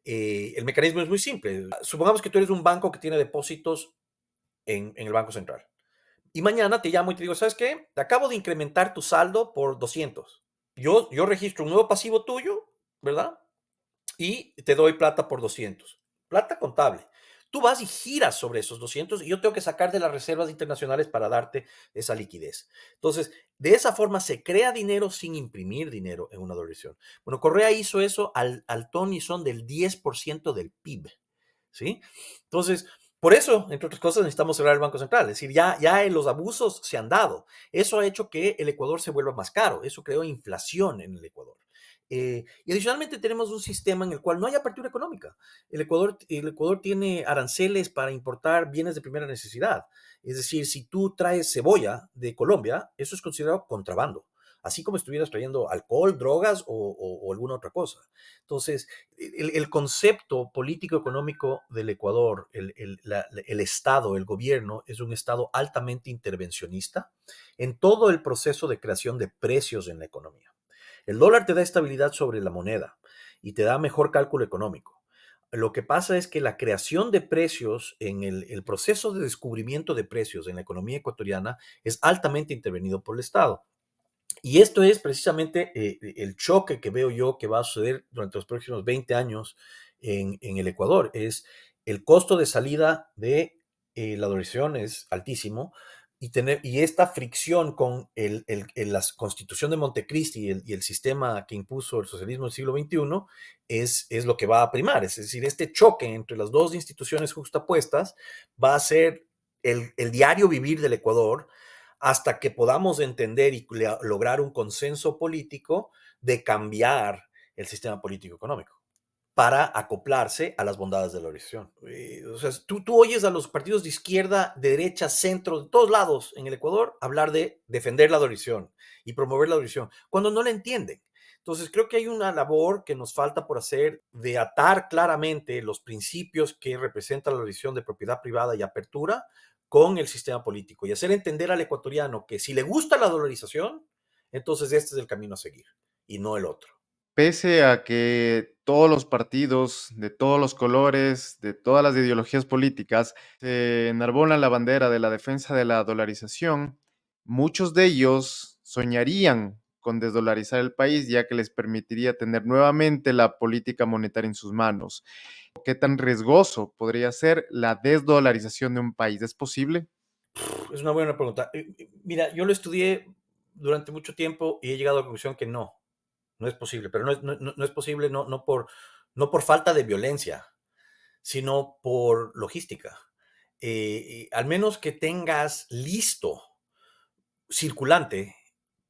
El mecanismo es muy simple. Supongamos que tú eres un banco que tiene depósitos en el Banco Central. Y mañana te llamo y te digo, ¿sabes qué? Te acabo de incrementar tu saldo por 200. Yo registro un nuevo pasivo tuyo, ¿verdad? Y te doy plata por 200. Plata contable. Tú vas y giras sobre esos 200 y yo tengo que sacar de las reservas internacionales para darte esa liquidez. Entonces, de esa forma se crea dinero sin imprimir dinero en una dolarización. Bueno, Correa hizo eso al ton y son del 10% del PIB. ¿Sí? Entonces, por eso, entre otras cosas, necesitamos cerrar el Banco Central. Es decir, ya los abusos se han dado. Eso ha hecho que el Ecuador se vuelva más caro. Eso creó inflación en el Ecuador. Y adicionalmente tenemos un sistema en el cual no hay apertura económica. El Ecuador tiene aranceles para importar bienes de primera necesidad. Es decir, si tú traes cebolla de Colombia, eso es considerado contrabando, así como estuvieras trayendo alcohol, drogas o alguna otra cosa. Entonces, el concepto político-económico del Ecuador, el Estado, el gobierno, es un Estado altamente intervencionista en todo el proceso de creación de precios en la economía. El dólar te da estabilidad sobre la moneda y te da mejor cálculo económico. Lo que pasa es que la creación de precios en el proceso de descubrimiento de precios en la economía ecuatoriana es altamente intervenido por el Estado. Y esto es precisamente el choque que veo yo que va a suceder durante los próximos 20 años en el Ecuador. Es el costo de salida de la dolarización es altísimo y esta fricción con la constitución de Montecristi y el sistema que impuso el socialismo del siglo XXI es lo que va a primar. Es decir, este choque entre las dos instituciones justapuestas va a ser el diario vivir del Ecuador hasta que podamos entender y lograr un consenso político de cambiar el sistema político económico para acoplarse a las bondades de la organización. O sea, tú oyes a los partidos de izquierda, de derecha, centro, de todos lados en el Ecuador hablar de defender la dolarización y promover la dolarización, cuando no la entienden. Entonces, creo que hay una labor que nos falta por hacer de atar claramente los principios que representa la dolarización de propiedad privada y apertura con el sistema político y hacer entender al ecuatoriano que si le gusta la dolarización, entonces este es el camino a seguir y no el otro.
Pese a que todos los partidos de todos los colores, de todas las ideologías políticas, se enarbolan la bandera de la defensa de la dolarización, muchos de ellos soñarían con desdolarizar el país, ya que les permitiría tener nuevamente la política monetaria en sus manos. ¿Qué tan riesgoso podría ser la desdolarización de un país? ¿Es posible?
Es una buena pregunta. Mira, yo lo estudié durante mucho tiempo y he llegado a la conclusión que no, no es posible, pero no es posible no por falta de violencia, sino por logística. Al menos que tengas listo, circulante,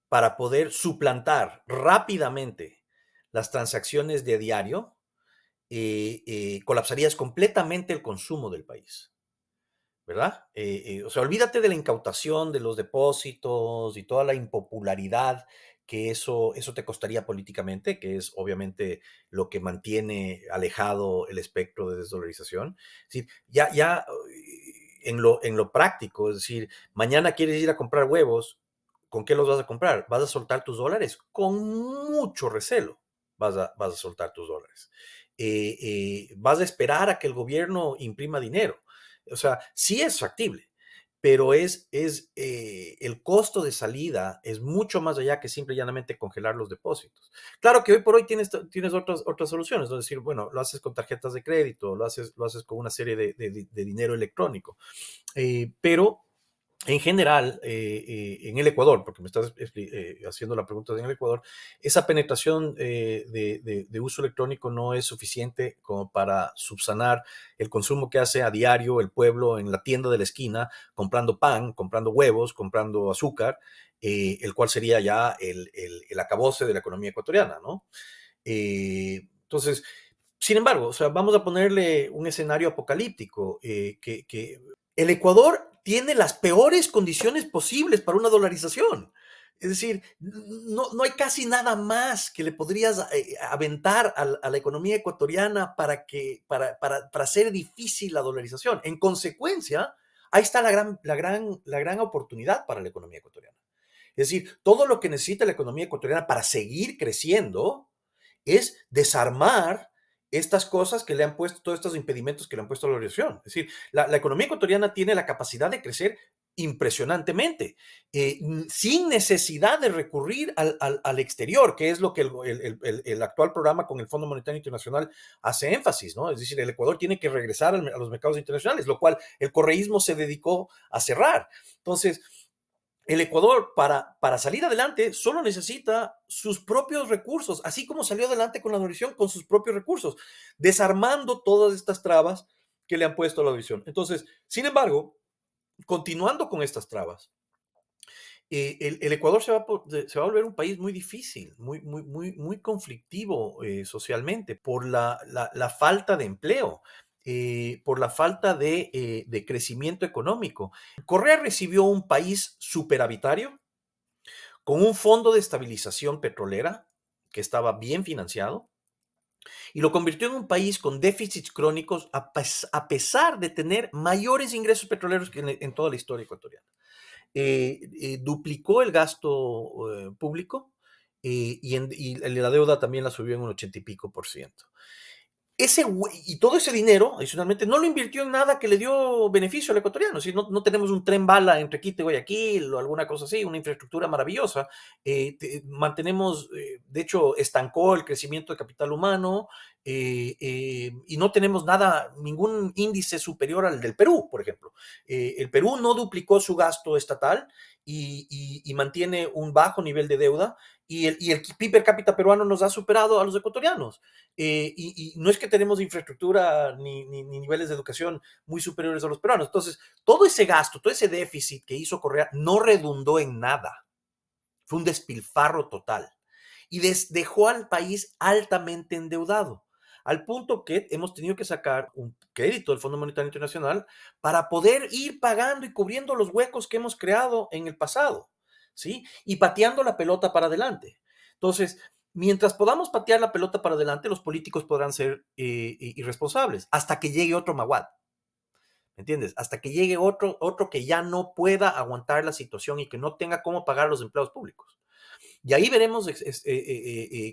para poder suplantar rápidamente las transacciones de diario, colapsarías completamente el consumo del país. ¿Verdad? O sea, olvídate de la incautación, de los depósitos y toda la impopularidad que eso te costaría políticamente, que es obviamente lo que mantiene alejado el espectro de desdolarización. Es decir, ya en lo práctico, es decir, mañana quieres ir a comprar huevos, ¿con qué los vas a comprar? ¿Vas a soltar tus dólares? Con mucho recelo vas a soltar tus dólares. Vas a esperar a que el gobierno imprima dinero. O sea, sí es factible, pero el costo de salida es mucho más allá que simple y llanamente congelar los depósitos. Claro que hoy por hoy tienes otras soluciones, ¿no? Es decir, bueno, lo haces con tarjetas de crédito, lo haces con una serie de dinero electrónico, pero en general, en el Ecuador, porque me estás haciendo la pregunta en el Ecuador, esa penetración de uso electrónico no es suficiente como para subsanar el consumo que hace a diario el pueblo en la tienda de la esquina, comprando pan, comprando huevos, comprando azúcar, el cual sería ya el acabose de la economía ecuatoriana, ¿no? Entonces, sin embargo, o sea, vamos a ponerle un escenario apocalíptico, que el Ecuador tiene las peores condiciones posibles para una dolarización. Es decir, no hay casi nada más que le podrías aventar a la economía ecuatoriana para hacer difícil la dolarización. En consecuencia, ahí está la gran oportunidad para la economía ecuatoriana. Es decir, todo lo que necesita la economía ecuatoriana para seguir creciendo es desarmar estas cosas que le han puesto, todos estos impedimentos que le han puesto a la organización. Es decir, la economía ecuatoriana tiene la capacidad de crecer impresionantemente, sin necesidad de recurrir al exterior, que es lo que el actual programa con el Fondo Monetario Internacional hace énfasis, ¿no? Es decir, el Ecuador tiene que regresar a los mercados internacionales, lo cual el correísmo se dedicó a cerrar. Entonces, el Ecuador para salir adelante solo necesita sus propios recursos, así como salió adelante con la dolarización, con sus propios recursos, desarmando todas estas trabas que le han puesto a la dolarización. Entonces, sin embargo, continuando con estas trabas, el Ecuador se va a volver un país muy difícil, muy conflictivo socialmente por la falta de empleo, por la falta de crecimiento económico. Correa recibió un país superavitario con un fondo de estabilización petrolera que estaba bien financiado y lo convirtió en un país con déficits crónicos a pesar de tener mayores ingresos petroleros que en toda la historia ecuatoriana. Duplicó el gasto público y la deuda también la subió en un 80 y pico por ciento. Y todo ese dinero, adicionalmente, no lo invirtió en nada que le dio beneficio al ecuatoriano. Si no, no tenemos un tren bala entre Quito y Guayaquil o alguna cosa así, una infraestructura maravillosa. Mantenemos, de hecho, estancó el crecimiento de capital humano y no tenemos nada, ningún índice superior al del Perú, por ejemplo. El Perú no duplicó su gasto estatal y mantiene un bajo nivel de deuda y el PIB per cápita peruano nos ha superado a los ecuatorianos. Y no es que tenemos infraestructura ni niveles de educación muy superiores a los peruanos. Entonces, todo ese gasto, todo ese déficit que hizo Correa no redundó en nada. Fue un despilfarro total. Y dejó al país altamente endeudado, al punto que hemos tenido que sacar un crédito del Fondo Monetario Internacional para poder ir pagando y cubriendo los huecos que hemos creado en el pasado, ¿sí? Y pateando la pelota para adelante. Entonces, mientras podamos patear la pelota para adelante, los políticos podrán ser irresponsables hasta que llegue otro Maguad. ¿Me entiendes? Hasta que llegue otro que ya no pueda aguantar la situación y que no tenga cómo pagar los empleados públicos. Y ahí veremos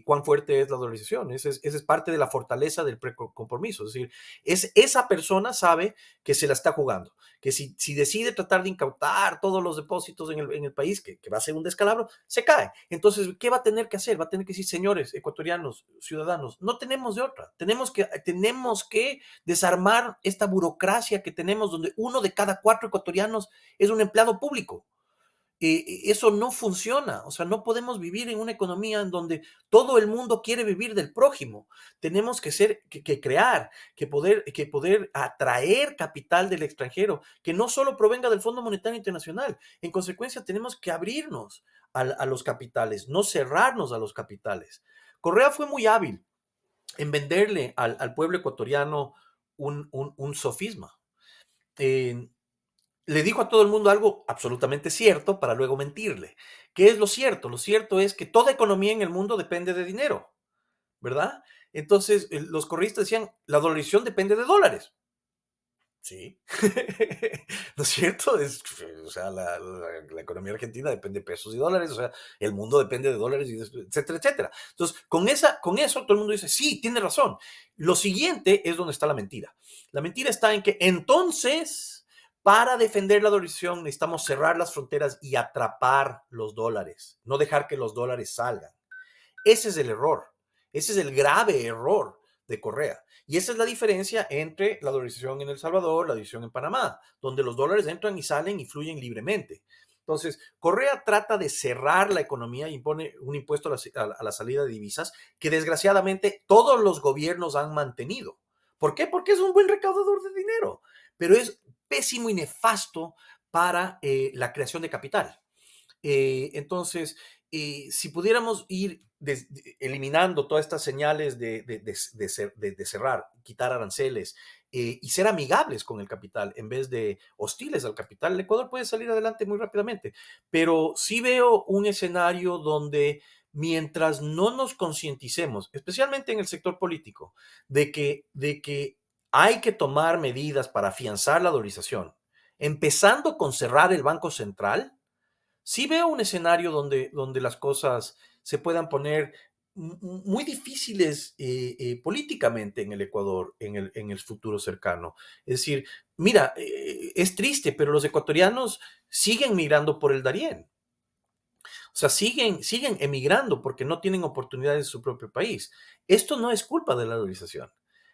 cuán fuerte es la dolarización. Esa es parte de la fortaleza del compromiso. Es decir, esa persona sabe que se la está jugando, que si decide tratar de incautar todos los depósitos en el país, que va a ser un descalabro, se cae. Entonces, ¿qué va a tener que hacer? Va a tener que decir, señores ecuatorianos, ciudadanos, no tenemos de otra. Tenemos que desarmar esta burocracia que tenemos donde 1 de cada 4 ecuatorianos es un empleado público. Eso no funciona. O sea, no podemos vivir en una economía en donde todo el mundo quiere vivir del prójimo. Tenemos que crear, que poder atraer capital del extranjero, que no solo provenga del Fondo Monetario Internacional. En consecuencia, tenemos que abrirnos a los capitales, no cerrarnos a los capitales. Correa fue muy hábil en venderle al pueblo ecuatoriano un sofisma. Eh, Le dijo a todo el mundo algo absolutamente cierto para luego mentirle. ¿Qué es lo cierto? Lo cierto es que toda economía en el mundo depende de dinero, ¿verdad? Entonces, los correístas decían, la dolarización depende de dólares. Sí. ¿No es cierto? O sea, la economía argentina depende de pesos y dólares, o sea, el mundo depende de dólares, etcétera, etcétera. Entonces, con eso todo el mundo dice, sí, tiene razón. Lo siguiente es donde está la mentira. La mentira está en que entonces, para defender la dolarización, necesitamos cerrar las fronteras y atrapar los dólares, no dejar que los dólares salgan. Ese es el error. Ese es el grave error de Correa. Y esa es la diferencia entre la dolarización en El Salvador, la dolarización en Panamá, donde los dólares entran y salen y fluyen libremente. Entonces, Correa trata de cerrar la economía y impone un impuesto a la salida de divisas que desgraciadamente todos los gobiernos han mantenido. ¿Por qué? Porque es un buen recaudador de dinero, pero es pésimo y nefasto para la creación de capital. Entonces, si pudiéramos ir eliminando todas estas señales de cerrar, quitar aranceles y ser amigables con el capital en vez de hostiles al capital, el Ecuador puede salir adelante muy rápidamente. Pero sí veo un escenario donde mientras no nos concienticemos, especialmente en el sector político, de que hay que tomar medidas para afianzar la dolarización, empezando con cerrar el Banco Central, sí veo un escenario donde las cosas se puedan poner muy difíciles políticamente en el Ecuador en el futuro cercano. Es decir, mira, es triste, pero los ecuatorianos siguen migrando por el Darién. O sea, siguen emigrando porque no tienen oportunidades en su propio país. Esto no es culpa de la dolarización.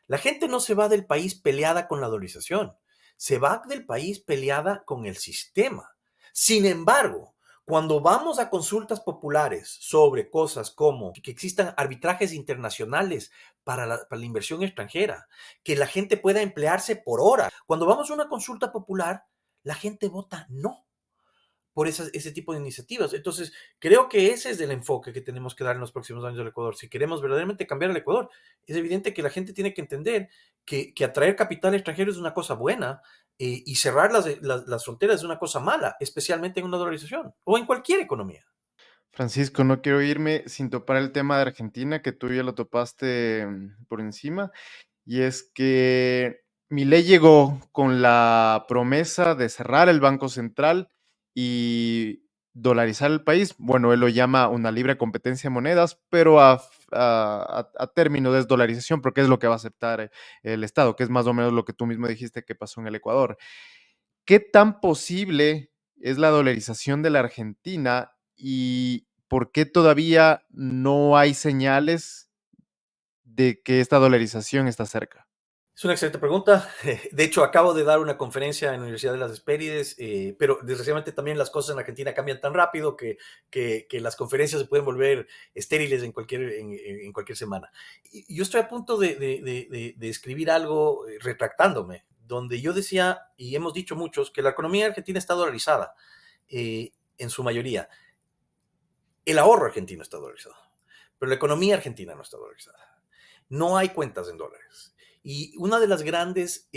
La gente no se va del país peleada con la dolarización, se va del país peleada con el sistema. Sin embargo, cuando vamos a consultas populares sobre cosas como que existan arbitrajes internacionales para la inversión extranjera, que la gente pueda emplearse por hora, cuando vamos a una consulta popular, la gente vota no por ese tipo de iniciativas. Entonces, creo que ese es el enfoque que tenemos que dar en los próximos años al Ecuador. Si queremos verdaderamente cambiar el Ecuador, es evidente que la gente tiene que entender que atraer capital extranjero es una cosa buena y cerrar las fronteras es una cosa mala, especialmente en una dolarización o en cualquier economía.
Francisco, no quiero irme sin topar el tema de Argentina, que tú ya lo topaste por encima, y es que Milei llegó con la promesa de cerrar el Banco Central y dolarizar el país. Bueno, él lo llama una libre competencia de monedas, pero a término de desdolarización, porque es lo que va a aceptar el Estado, que es más o menos lo que tú mismo dijiste que pasó en el Ecuador. ¿Qué tan posible es la dolarización de la Argentina y por qué todavía no hay señales de que esta dolarización está cerca?
Es una excelente pregunta. De hecho, acabo de dar una conferencia en la Universidad de las Hespérides, pero desgraciadamente también las cosas en Argentina cambian tan rápido que las conferencias se pueden volver estériles en cualquier semana. Y yo estoy a punto de escribir algo retractándome, donde yo decía, y hemos dicho muchos, que la economía argentina está dolarizada en su mayoría. El ahorro argentino está dolarizado, pero la economía argentina no está dolarizada. No hay cuentas en dólares. Y una de las grandes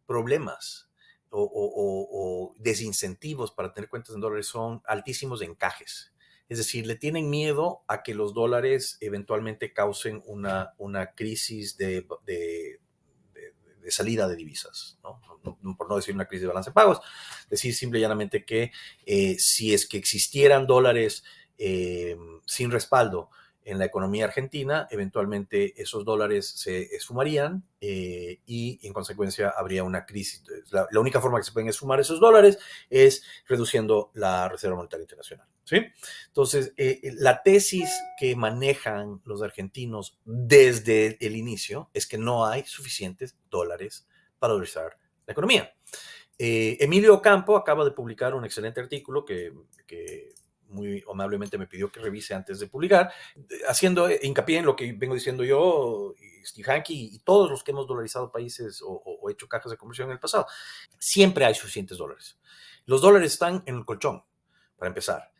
problemas o desincentivos para tener cuentas en dólares son altísimos encajes. Es decir, le tienen miedo a que los dólares eventualmente causen una crisis de salida de divisas, ¿no? Por no decir una crisis de balance de pagos, decir simple y llanamente que si es que existieran dólares sin respaldo en la economía argentina, eventualmente esos dólares se esfumarían y en consecuencia habría una crisis. La única forma que se pueden esfumar esos dólares es reduciendo la Reserva Monetaria Internacional. ¿Sí? Entonces, la tesis que manejan los argentinos desde el inicio es que no hay suficientes dólares para dolarizar la economía. Emilio Campo acaba de publicar un excelente artículo que muy amablemente me pidió que revise antes de publicar, haciendo hincapié en lo que vengo diciendo yo, y Steve Hanke y todos los que hemos dolarizado países o hecho cajas de conversión en el pasado. Siempre hay suficientes dólares. Los dólares están en el colchón, para empezar.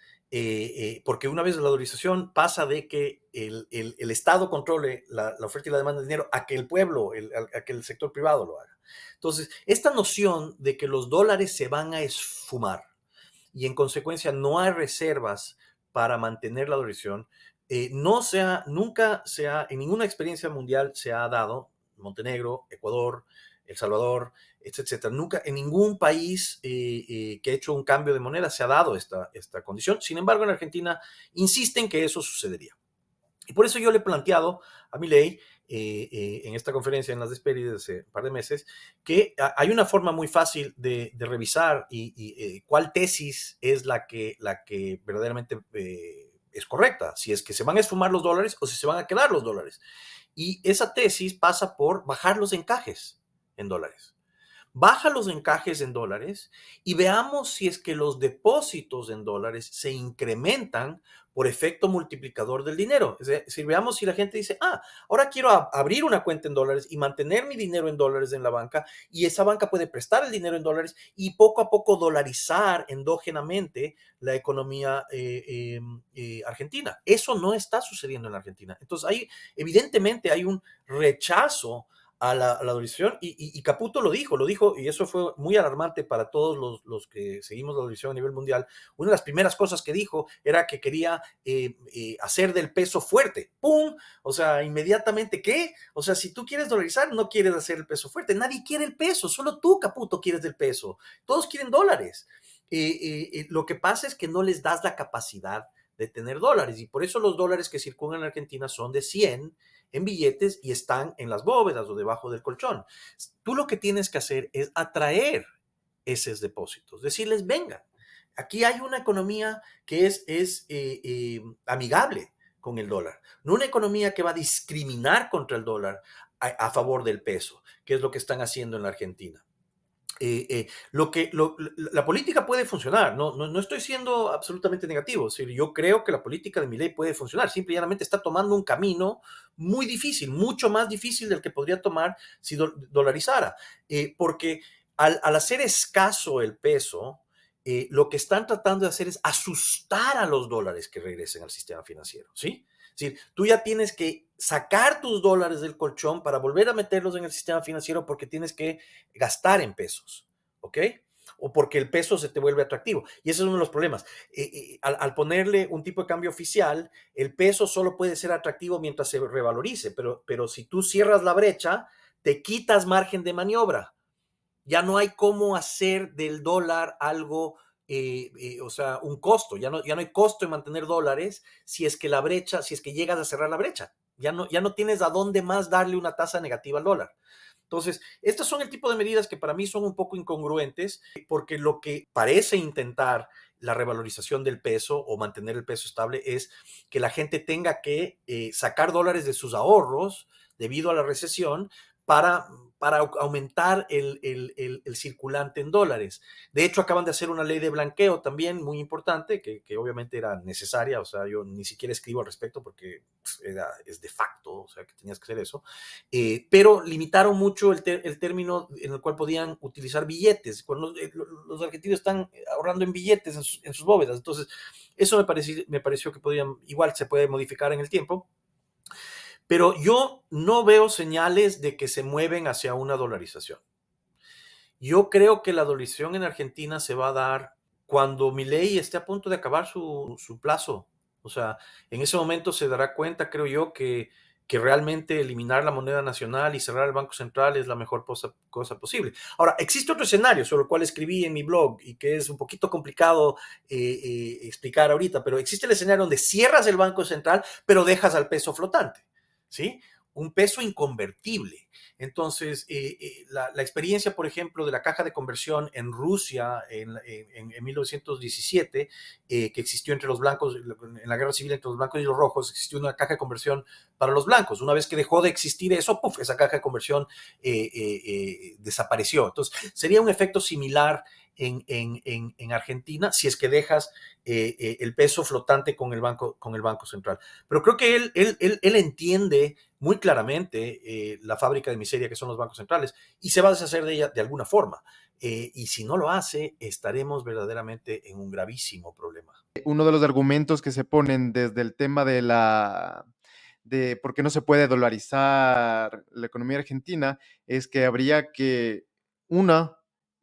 Porque una vez la dolarización pasa de que el Estado controle la oferta y la demanda de dinero a que el pueblo, a que el sector privado lo haga. Entonces, esta noción de que los dólares se van a esfumar y en consecuencia no hay reservas para mantener la dolarización, nunca en ninguna experiencia mundial se ha dado, Montenegro, Ecuador, El Salvador, etcétera. Nunca en ningún país que ha hecho un cambio de moneda se ha dado esta condición. Sin embargo, en Argentina insisten que eso sucedería. Y por eso yo le he planteado a Milei en esta conferencia en las despedidas hace un par de meses que hay una forma muy fácil de revisar cuál tesis es la que verdaderamente es correcta, si es que se van a esfumar los dólares o si se van a quedar los dólares. Y esa tesis pasa por bajar los encajes en dólares. Baja los encajes en dólares y veamos si es que los depósitos en dólares se incrementan por efecto multiplicador del dinero. Es decir, veamos si la gente dice, ahora quiero abrir una cuenta en dólares y mantener mi dinero en dólares en la banca y esa banca puede prestar el dinero en dólares y poco a poco dolarizar endógenamente la economía argentina. Eso no está sucediendo en la Argentina. Entonces, evidentemente hay un rechazo a la dolarización y Caputo lo dijo, y eso fue muy alarmante para todos los que seguimos la dolarización a nivel mundial. Una de las primeras cosas que dijo era que quería hacer del peso fuerte. ¡Pum! O sea, inmediatamente, ¿qué? O sea, si tú quieres dolarizar, no quieres hacer el peso fuerte. Nadie quiere el peso, solo tú, Caputo, quieres del peso. Todos quieren dólares. Lo que pasa es que no les das la capacidad de tener dólares y por eso los dólares que circulan en Argentina son de 100 en billetes y están en las bóvedas o debajo del colchón. Tú lo que tienes que hacer es atraer esos depósitos, decirles, venga, aquí hay una economía que es amigable con el dólar, no una economía que va a discriminar contra el dólar a favor del peso, que es lo que están haciendo en la Argentina. La política puede funcionar, no estoy siendo absolutamente negativo, es decir, yo creo que la política de Milei puede funcionar, simple y llanamente está tomando un camino muy difícil, mucho más difícil del que podría tomar si dolarizara, porque al hacer escaso el peso, lo que están tratando de hacer es asustar a los dólares que regresen al sistema financiero, ¿sí? Es decir, tú ya tienes que sacar tus dólares del colchón para volver a meterlos en el sistema financiero porque tienes que gastar en pesos, ¿ok? O porque el peso se te vuelve atractivo. Y ese es uno de los problemas. Al ponerle un tipo de cambio oficial, el peso solo puede ser atractivo mientras se revalorice, pero si tú cierras la brecha, te quitas margen de maniobra. Ya no hay cómo hacer del dólar algo o sea, un costo. Ya no hay costo en mantener dólares si es que la brecha, si es que llegas a cerrar la brecha. Ya no tienes a dónde más darle una tasa negativa al dólar. Entonces, estos son el tipo de medidas que para mí son un poco incongruentes, porque lo que parece intentar la revalorización del peso o mantener el peso estable es que la gente tenga que sacar dólares de sus ahorros debido a la recesión para, para aumentar el circulante en dólares. De hecho, acaban de hacer una ley de blanqueo también muy importante, que obviamente era necesaria. O sea, yo ni siquiera escribo al respecto porque pues, es de facto, o sea, que tenías que hacer eso. Pero limitaron mucho el término en el cual podían utilizar billetes. Cuando los argentinos están ahorrando en billetes en sus bóvedas. Entonces, eso me pareció que igual se puede modificar en el tiempo. Pero yo no veo señales de que se mueven hacia una dolarización. Yo creo que la dolarización en Argentina se va a dar cuando Milei esté a punto de acabar su plazo. O sea, en ese momento se dará cuenta, creo yo, que realmente eliminar la moneda nacional y cerrar el Banco Central es la mejor cosa posible. Ahora, existe otro escenario sobre el cual escribí en mi blog y que es un poquito complicado explicar ahorita, pero existe el escenario donde cierras el Banco Central, pero dejas al peso flotante, ¿sí? Un peso inconvertible. Entonces, la experiencia, por ejemplo, de la caja de conversión en Rusia en 1917, que existió entre los blancos, en la guerra civil entre los blancos y los rojos, existió una caja de conversión para los blancos. Una vez que dejó de existir eso, ¡puf!, esa caja de conversión desapareció. Entonces, sería un efecto similar en Argentina si es que dejas el peso flotante con el banco central. Pero creo que él entiende muy claramente la fábrica de miseria que son los bancos centrales y se va a deshacer de ella de alguna forma. Y si no lo hace, estaremos verdaderamente en un gravísimo problema.
Uno de los argumentos que se ponen desde el tema de por qué no se puede dolarizar la economía argentina es que habría que, una,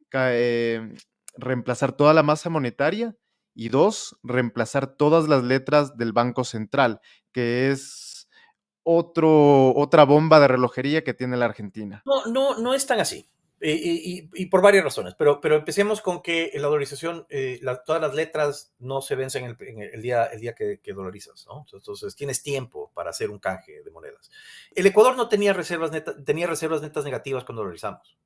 ca- eh, reemplazar toda la masa monetaria y dos, reemplazar todas las letras del Banco Central, que es otra bomba de relojería que tiene la Argentina.
No es tan así. Y por varias razones, pero empecemos con que la dolarización, todas las letras no se vencen el día que dolarizas, ¿no? Entonces tienes tiempo para hacer un canje de monedas. El Ecuador no tenía tenía reservas netas negativas cuando dolarizamos.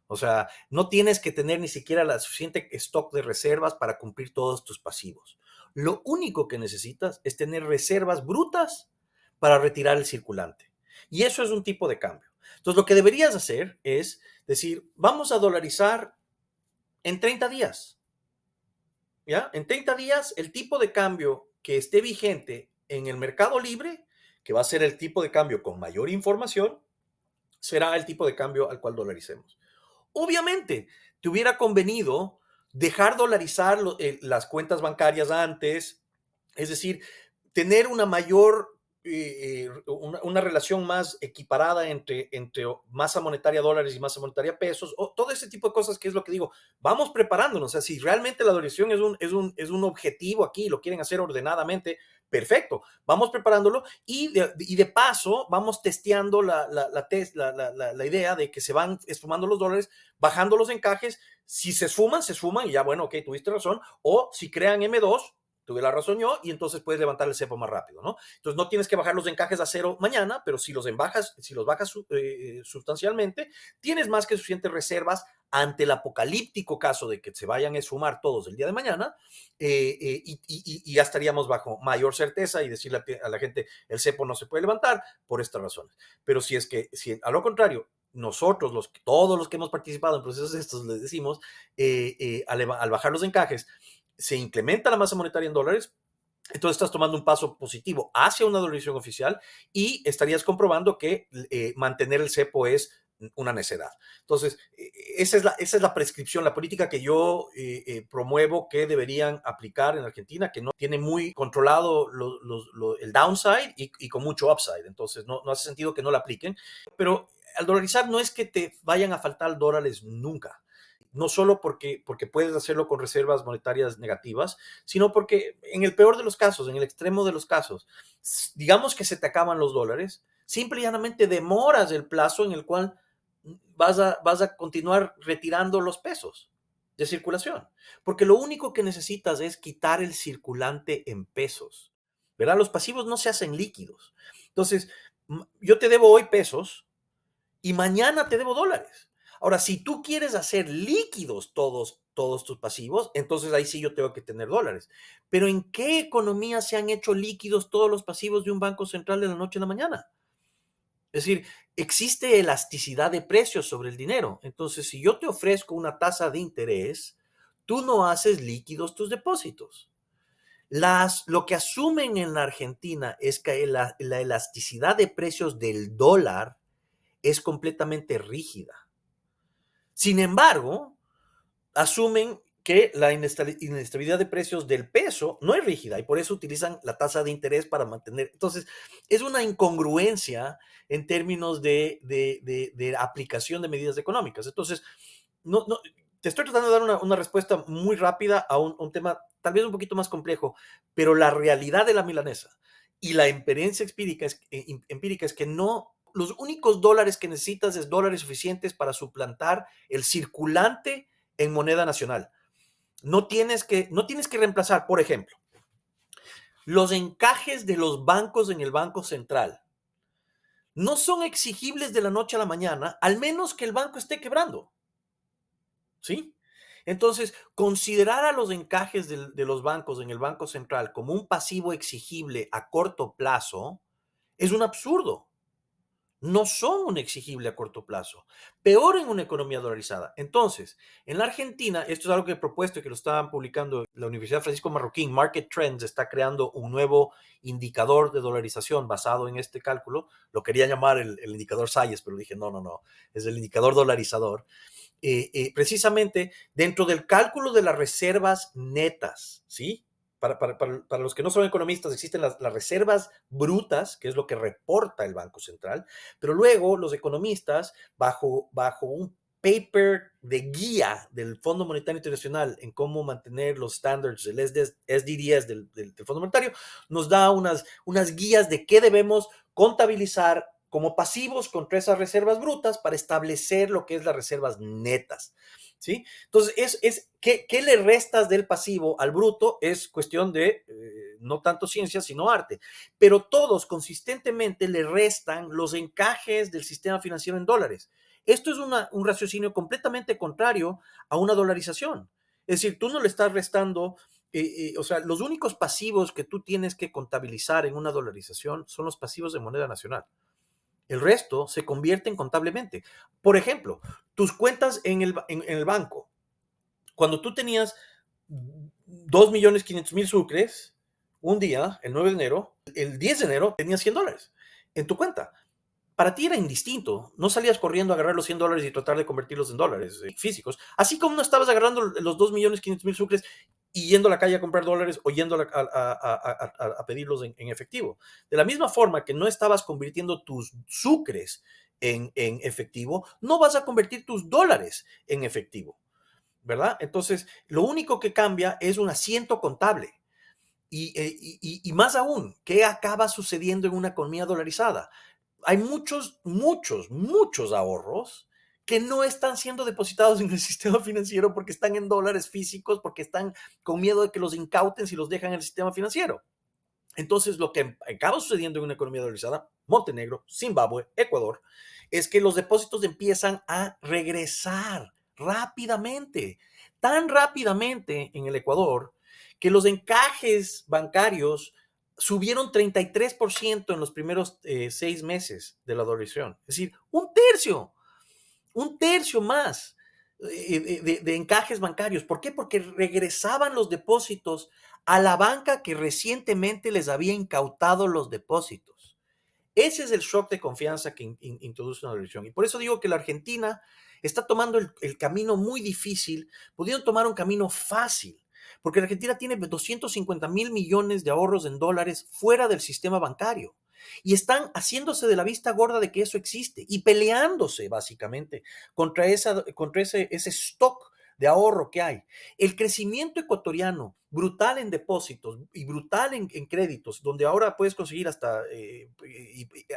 O sea, no tienes que tener ni siquiera la suficiente stock de reservas para cumplir todos tus pasivos. Lo único que necesitas es tener reservas brutas para retirar el circulante. Y eso es un tipo de cambio. Entonces, lo que deberías hacer es decir, vamos a dolarizar en 30 días. ¿Ya? En 30 días, el tipo de cambio que esté vigente en el mercado libre, que va a ser el tipo de cambio con mayor información, será el tipo de cambio al cual dolaricemos. Obviamente, te hubiera convenido dejar dolarizar las cuentas bancarias antes, es decir, tener una relación más equiparada entre masa monetaria dólares y masa monetaria pesos, o todo ese tipo de cosas, que es lo que digo. Vamos preparándonos. O sea, si realmente la dolarización es un objetivo aquí, lo quieren hacer ordenadamente, perfecto, vamos preparándolo y de paso vamos testeando la idea de que se van esfumando los dólares, bajando los encajes. Si se esfuman y ya, bueno, ok, tuviste razón. O si crean M2, tuve la razón yo, y entonces puedes levantar el cepo más rápido, ¿no? Entonces no tienes que bajar los encajes a cero mañana, pero si los bajas sustancialmente, tienes más que suficientes reservas ante el apocalíptico caso de que se vayan a esfumar todos el día de mañana, y ya estaríamos bajo mayor certeza y decirle a la gente, el cepo no se puede levantar por estas razones. Pero si a lo contrario, nosotros, todos los que hemos participado en procesos estos, les decimos, al bajar los encajes, se incrementa la masa monetaria en dólares, entonces estás tomando un paso positivo hacia una dolarización oficial y estarías comprobando que mantener el cepo es una necedad. Entonces, esa es la prescripción, la política que yo promuevo que deberían aplicar en Argentina, que no tiene muy controlado el downside y con mucho upside. Entonces, no hace sentido que no la apliquen. Pero al dolarizar no es que te vayan a faltar dólares nunca. No solo porque puedes hacerlo con reservas monetarias negativas, sino porque en el peor de los casos, en el extremo de los casos, digamos que se te acaban los dólares, simple y llanamente demoras el plazo en el cual vas a continuar retirando los pesos. de circulación, porque lo único que necesitas es quitar el circulante en pesos, ¿verdad? Los pasivos no se hacen líquidos. Entonces, yo te debo hoy pesos y mañana te debo dólares. Ahora, si tú quieres hacer líquidos todos tus pasivos, entonces ahí sí yo tengo que tener dólares. Pero ¿en qué economía se han hecho líquidos todos los pasivos de un banco central de la noche a la mañana? Es decir, existe elasticidad de precios sobre el dinero. Entonces, si yo te ofrezco una tasa de interés, tú no haces líquidos tus depósitos. Lo que asumen en la Argentina es que la elasticidad de precios del dólar es completamente rígida. Sin embargo, asumen que la inestabilidad de precios del peso no es rígida y por eso utilizan la tasa de interés para mantener. Entonces, es una incongruencia en términos de aplicación de medidas económicas. Entonces, no, te estoy tratando de dar una respuesta muy rápida a un tema tal vez un poquito más complejo, pero la realidad de la milanesa y la experiencia empírica es que no, los únicos dólares que necesitas es dólares suficientes para suplantar el circulante en moneda nacional. No tienes que reemplazar, por ejemplo, los encajes de los bancos en el Banco Central. No son exigibles de la noche a la mañana, al menos que el banco esté quebrando. ¿Sí? Entonces, considerar a los encajes de los bancos en el Banco Central como un pasivo exigible a corto plazo es un absurdo. No son un exigible a corto plazo. Peor en una economía dolarizada. Entonces, en la Argentina, esto es algo que he propuesto y que lo estaban publicando la Universidad Francisco Marroquín, Market Trends está creando un nuevo indicador de dolarización basado en este cálculo. Lo quería llamar el indicador Sayes, pero dije, no, es el indicador dolarizador. Precisamente dentro del cálculo de las reservas netas, ¿sí? Para los que no son economistas, existen las reservas brutas, que es lo que reporta el Banco Central, pero luego los economistas, bajo un paper de guía del Fondo Monetario Internacional en cómo mantener los standards del SDDS del Fondo Monetario, nos da unas guías de qué debemos contabilizar como pasivos contra esas reservas brutas para establecer lo que es las reservas netas. ¿Sí? Entonces, ¿qué le restas del pasivo al bruto? Es cuestión de no tanto ciencia, sino arte. Pero todos consistentemente le restan los encajes del sistema financiero en dólares. Esto es un raciocinio completamente contrario a una dolarización. Es decir, tú no le estás restando, o sea, los únicos pasivos que tú tienes que contabilizar en una dolarización son los pasivos de moneda nacional. El resto se convierte contablemente. Por ejemplo, tus cuentas en el banco. Cuando tú tenías 2.500.000 sucres, un día, el 9 de enero, el 10 de enero tenías $100 en tu cuenta. Para ti era indistinto. No salías corriendo a agarrar los $100 y tratar de convertirlos en dólares físicos. Así como no estabas agarrando los 2.500.000 sucres y yendo a la calle a comprar dólares o yendo a pedirlos en efectivo. De la misma forma que no estabas convirtiendo tus sucres en efectivo, no vas a convertir tus dólares en efectivo, ¿verdad? Entonces, lo único que cambia es un asiento contable. Y más aún, ¿qué acaba sucediendo en una economía dolarizada? Hay muchos ahorros que no están siendo depositados en el sistema financiero porque están en dólares físicos, porque están con miedo de que los incauten si los dejan en el sistema financiero. Entonces, lo que acaba sucediendo en una economía dolarizada, Montenegro, Zimbabue, Ecuador, es que los depósitos empiezan a regresar rápidamente, tan rápidamente en el Ecuador, que los encajes bancarios subieron 33% en los primeros 6 meses de la dolarización. Es decir, un tercio más de encajes bancarios. ¿Por qué? Porque regresaban los depósitos a la banca que recientemente les había incautado los depósitos. Ese es el shock de confianza que introduce una dolarización. Y por eso digo que la Argentina está tomando el camino muy difícil, pudiendo tomar un camino fácil, porque la Argentina tiene 250.000 millones de ahorros en dólares fuera del sistema bancario. Y están haciéndose de la vista gorda de que eso existe y peleándose básicamente contra ese stock de ahorro que hay. El crecimiento ecuatoriano, brutal en depósitos y brutal en créditos, donde ahora puedes conseguir hasta,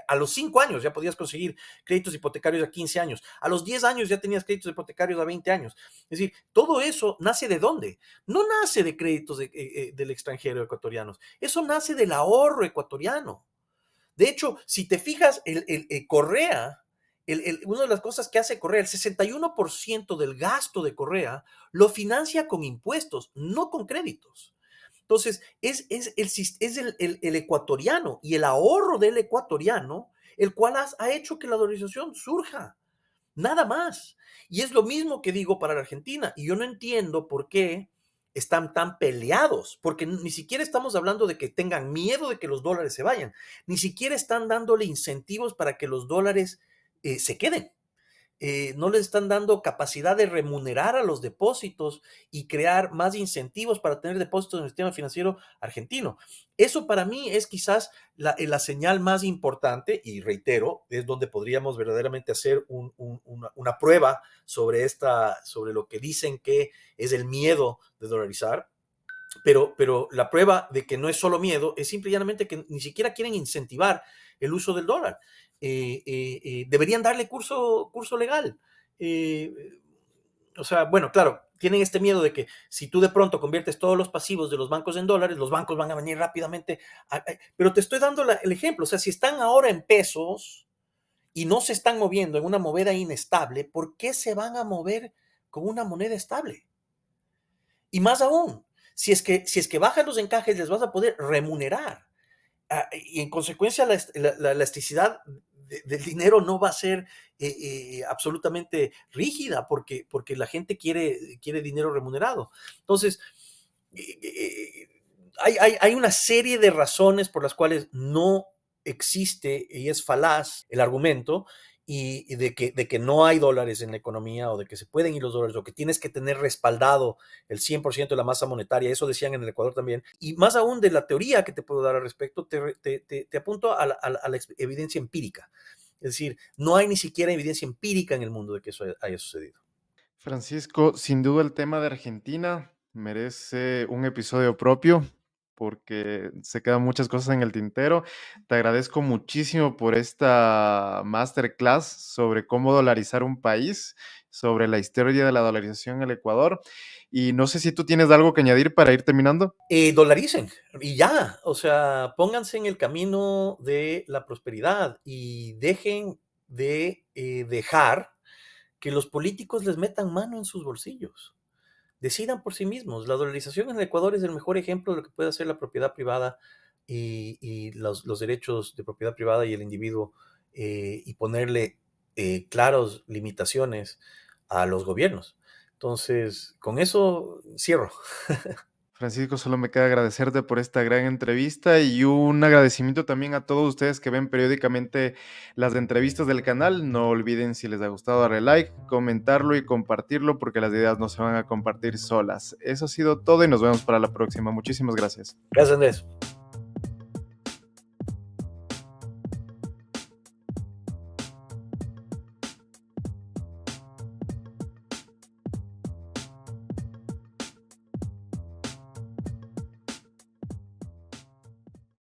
a los 5 años ya podías conseguir créditos hipotecarios a 15 años, a los 10 años ya tenías créditos hipotecarios a 20 años. Es decir, todo eso nace ¿de dónde? No nace de créditos del extranjero ecuatorianos, eso nace del ahorro ecuatoriano. De hecho, si te fijas, Correa, una de las cosas que hace Correa, el 61% del gasto de Correa lo financia con impuestos, no con créditos. Entonces, es el ecuatoriano y el ahorro del ecuatoriano el cual ha hecho que la dolarización surja. Nada más. Y es lo mismo que digo para la Argentina. Y yo no entiendo por qué están tan peleados, porque ni siquiera estamos hablando de que tengan miedo de que los dólares se vayan, ni siquiera están dándole incentivos para que los dólares se queden. No les están dando capacidad de remunerar a los depósitos y crear más incentivos para tener depósitos en el sistema financiero argentino. Eso para mí es quizás la señal más importante y reitero, es donde podríamos verdaderamente hacer una prueba sobre lo que dicen que es el miedo de dolarizar. Pero la prueba de que no es solo miedo es simple y llanamente que ni siquiera quieren incentivar el uso del dólar. Deberían darle curso legal. O sea, bueno, claro, tienen este miedo de que si tú de pronto conviertes todos los pasivos de los bancos en dólares, los bancos van a venir rápidamente. Pero te estoy dando el ejemplo. O sea, si están ahora en pesos y no se están moviendo en una moneda inestable, ¿por qué se van a mover con una moneda estable? Y más aún, si es que bajan los encajes, les vas a poder remunerar. Y en consecuencia, la elasticidad del dinero no va a ser absolutamente rígida porque la gente quiere dinero remunerado. Entonces, hay una serie de razones por las cuales no existe y es falaz el argumento y de que no hay dólares en la economía o de que se pueden ir los dólares o que tienes que tener respaldado el 100% de la masa monetaria, eso decían en el Ecuador también, y más aún de la teoría que te puedo dar al respecto, te apunto a la evidencia empírica. Es decir, no hay ni siquiera evidencia empírica en el mundo de que eso haya sucedido.
Francisco, sin duda el tema de Argentina merece un episodio propio porque se quedan muchas cosas en el tintero. Te agradezco muchísimo por esta masterclass sobre cómo dolarizar un país, sobre la historia de la dolarización en el Ecuador. Y no sé si tú tienes algo que añadir para ir terminando.
Dolaricen y ya, o sea, pónganse en el camino de la prosperidad y dejen de dejar que los políticos les metan mano en sus bolsillos. Decidan por sí mismos. La dolarización en el Ecuador es el mejor ejemplo de lo que puede hacer la propiedad privada y los derechos de propiedad privada y el individuo y ponerle claras limitaciones a los gobiernos. Entonces, con eso cierro.
Francisco, solo me queda agradecerte por esta gran entrevista y un agradecimiento también a todos ustedes que ven periódicamente las entrevistas del canal. No olviden, si les ha gustado, darle like, comentarlo y compartirlo porque las ideas no se van a compartir solas. Eso ha sido todo y nos vemos para la próxima. Muchísimas gracias.
Gracias, Andrés.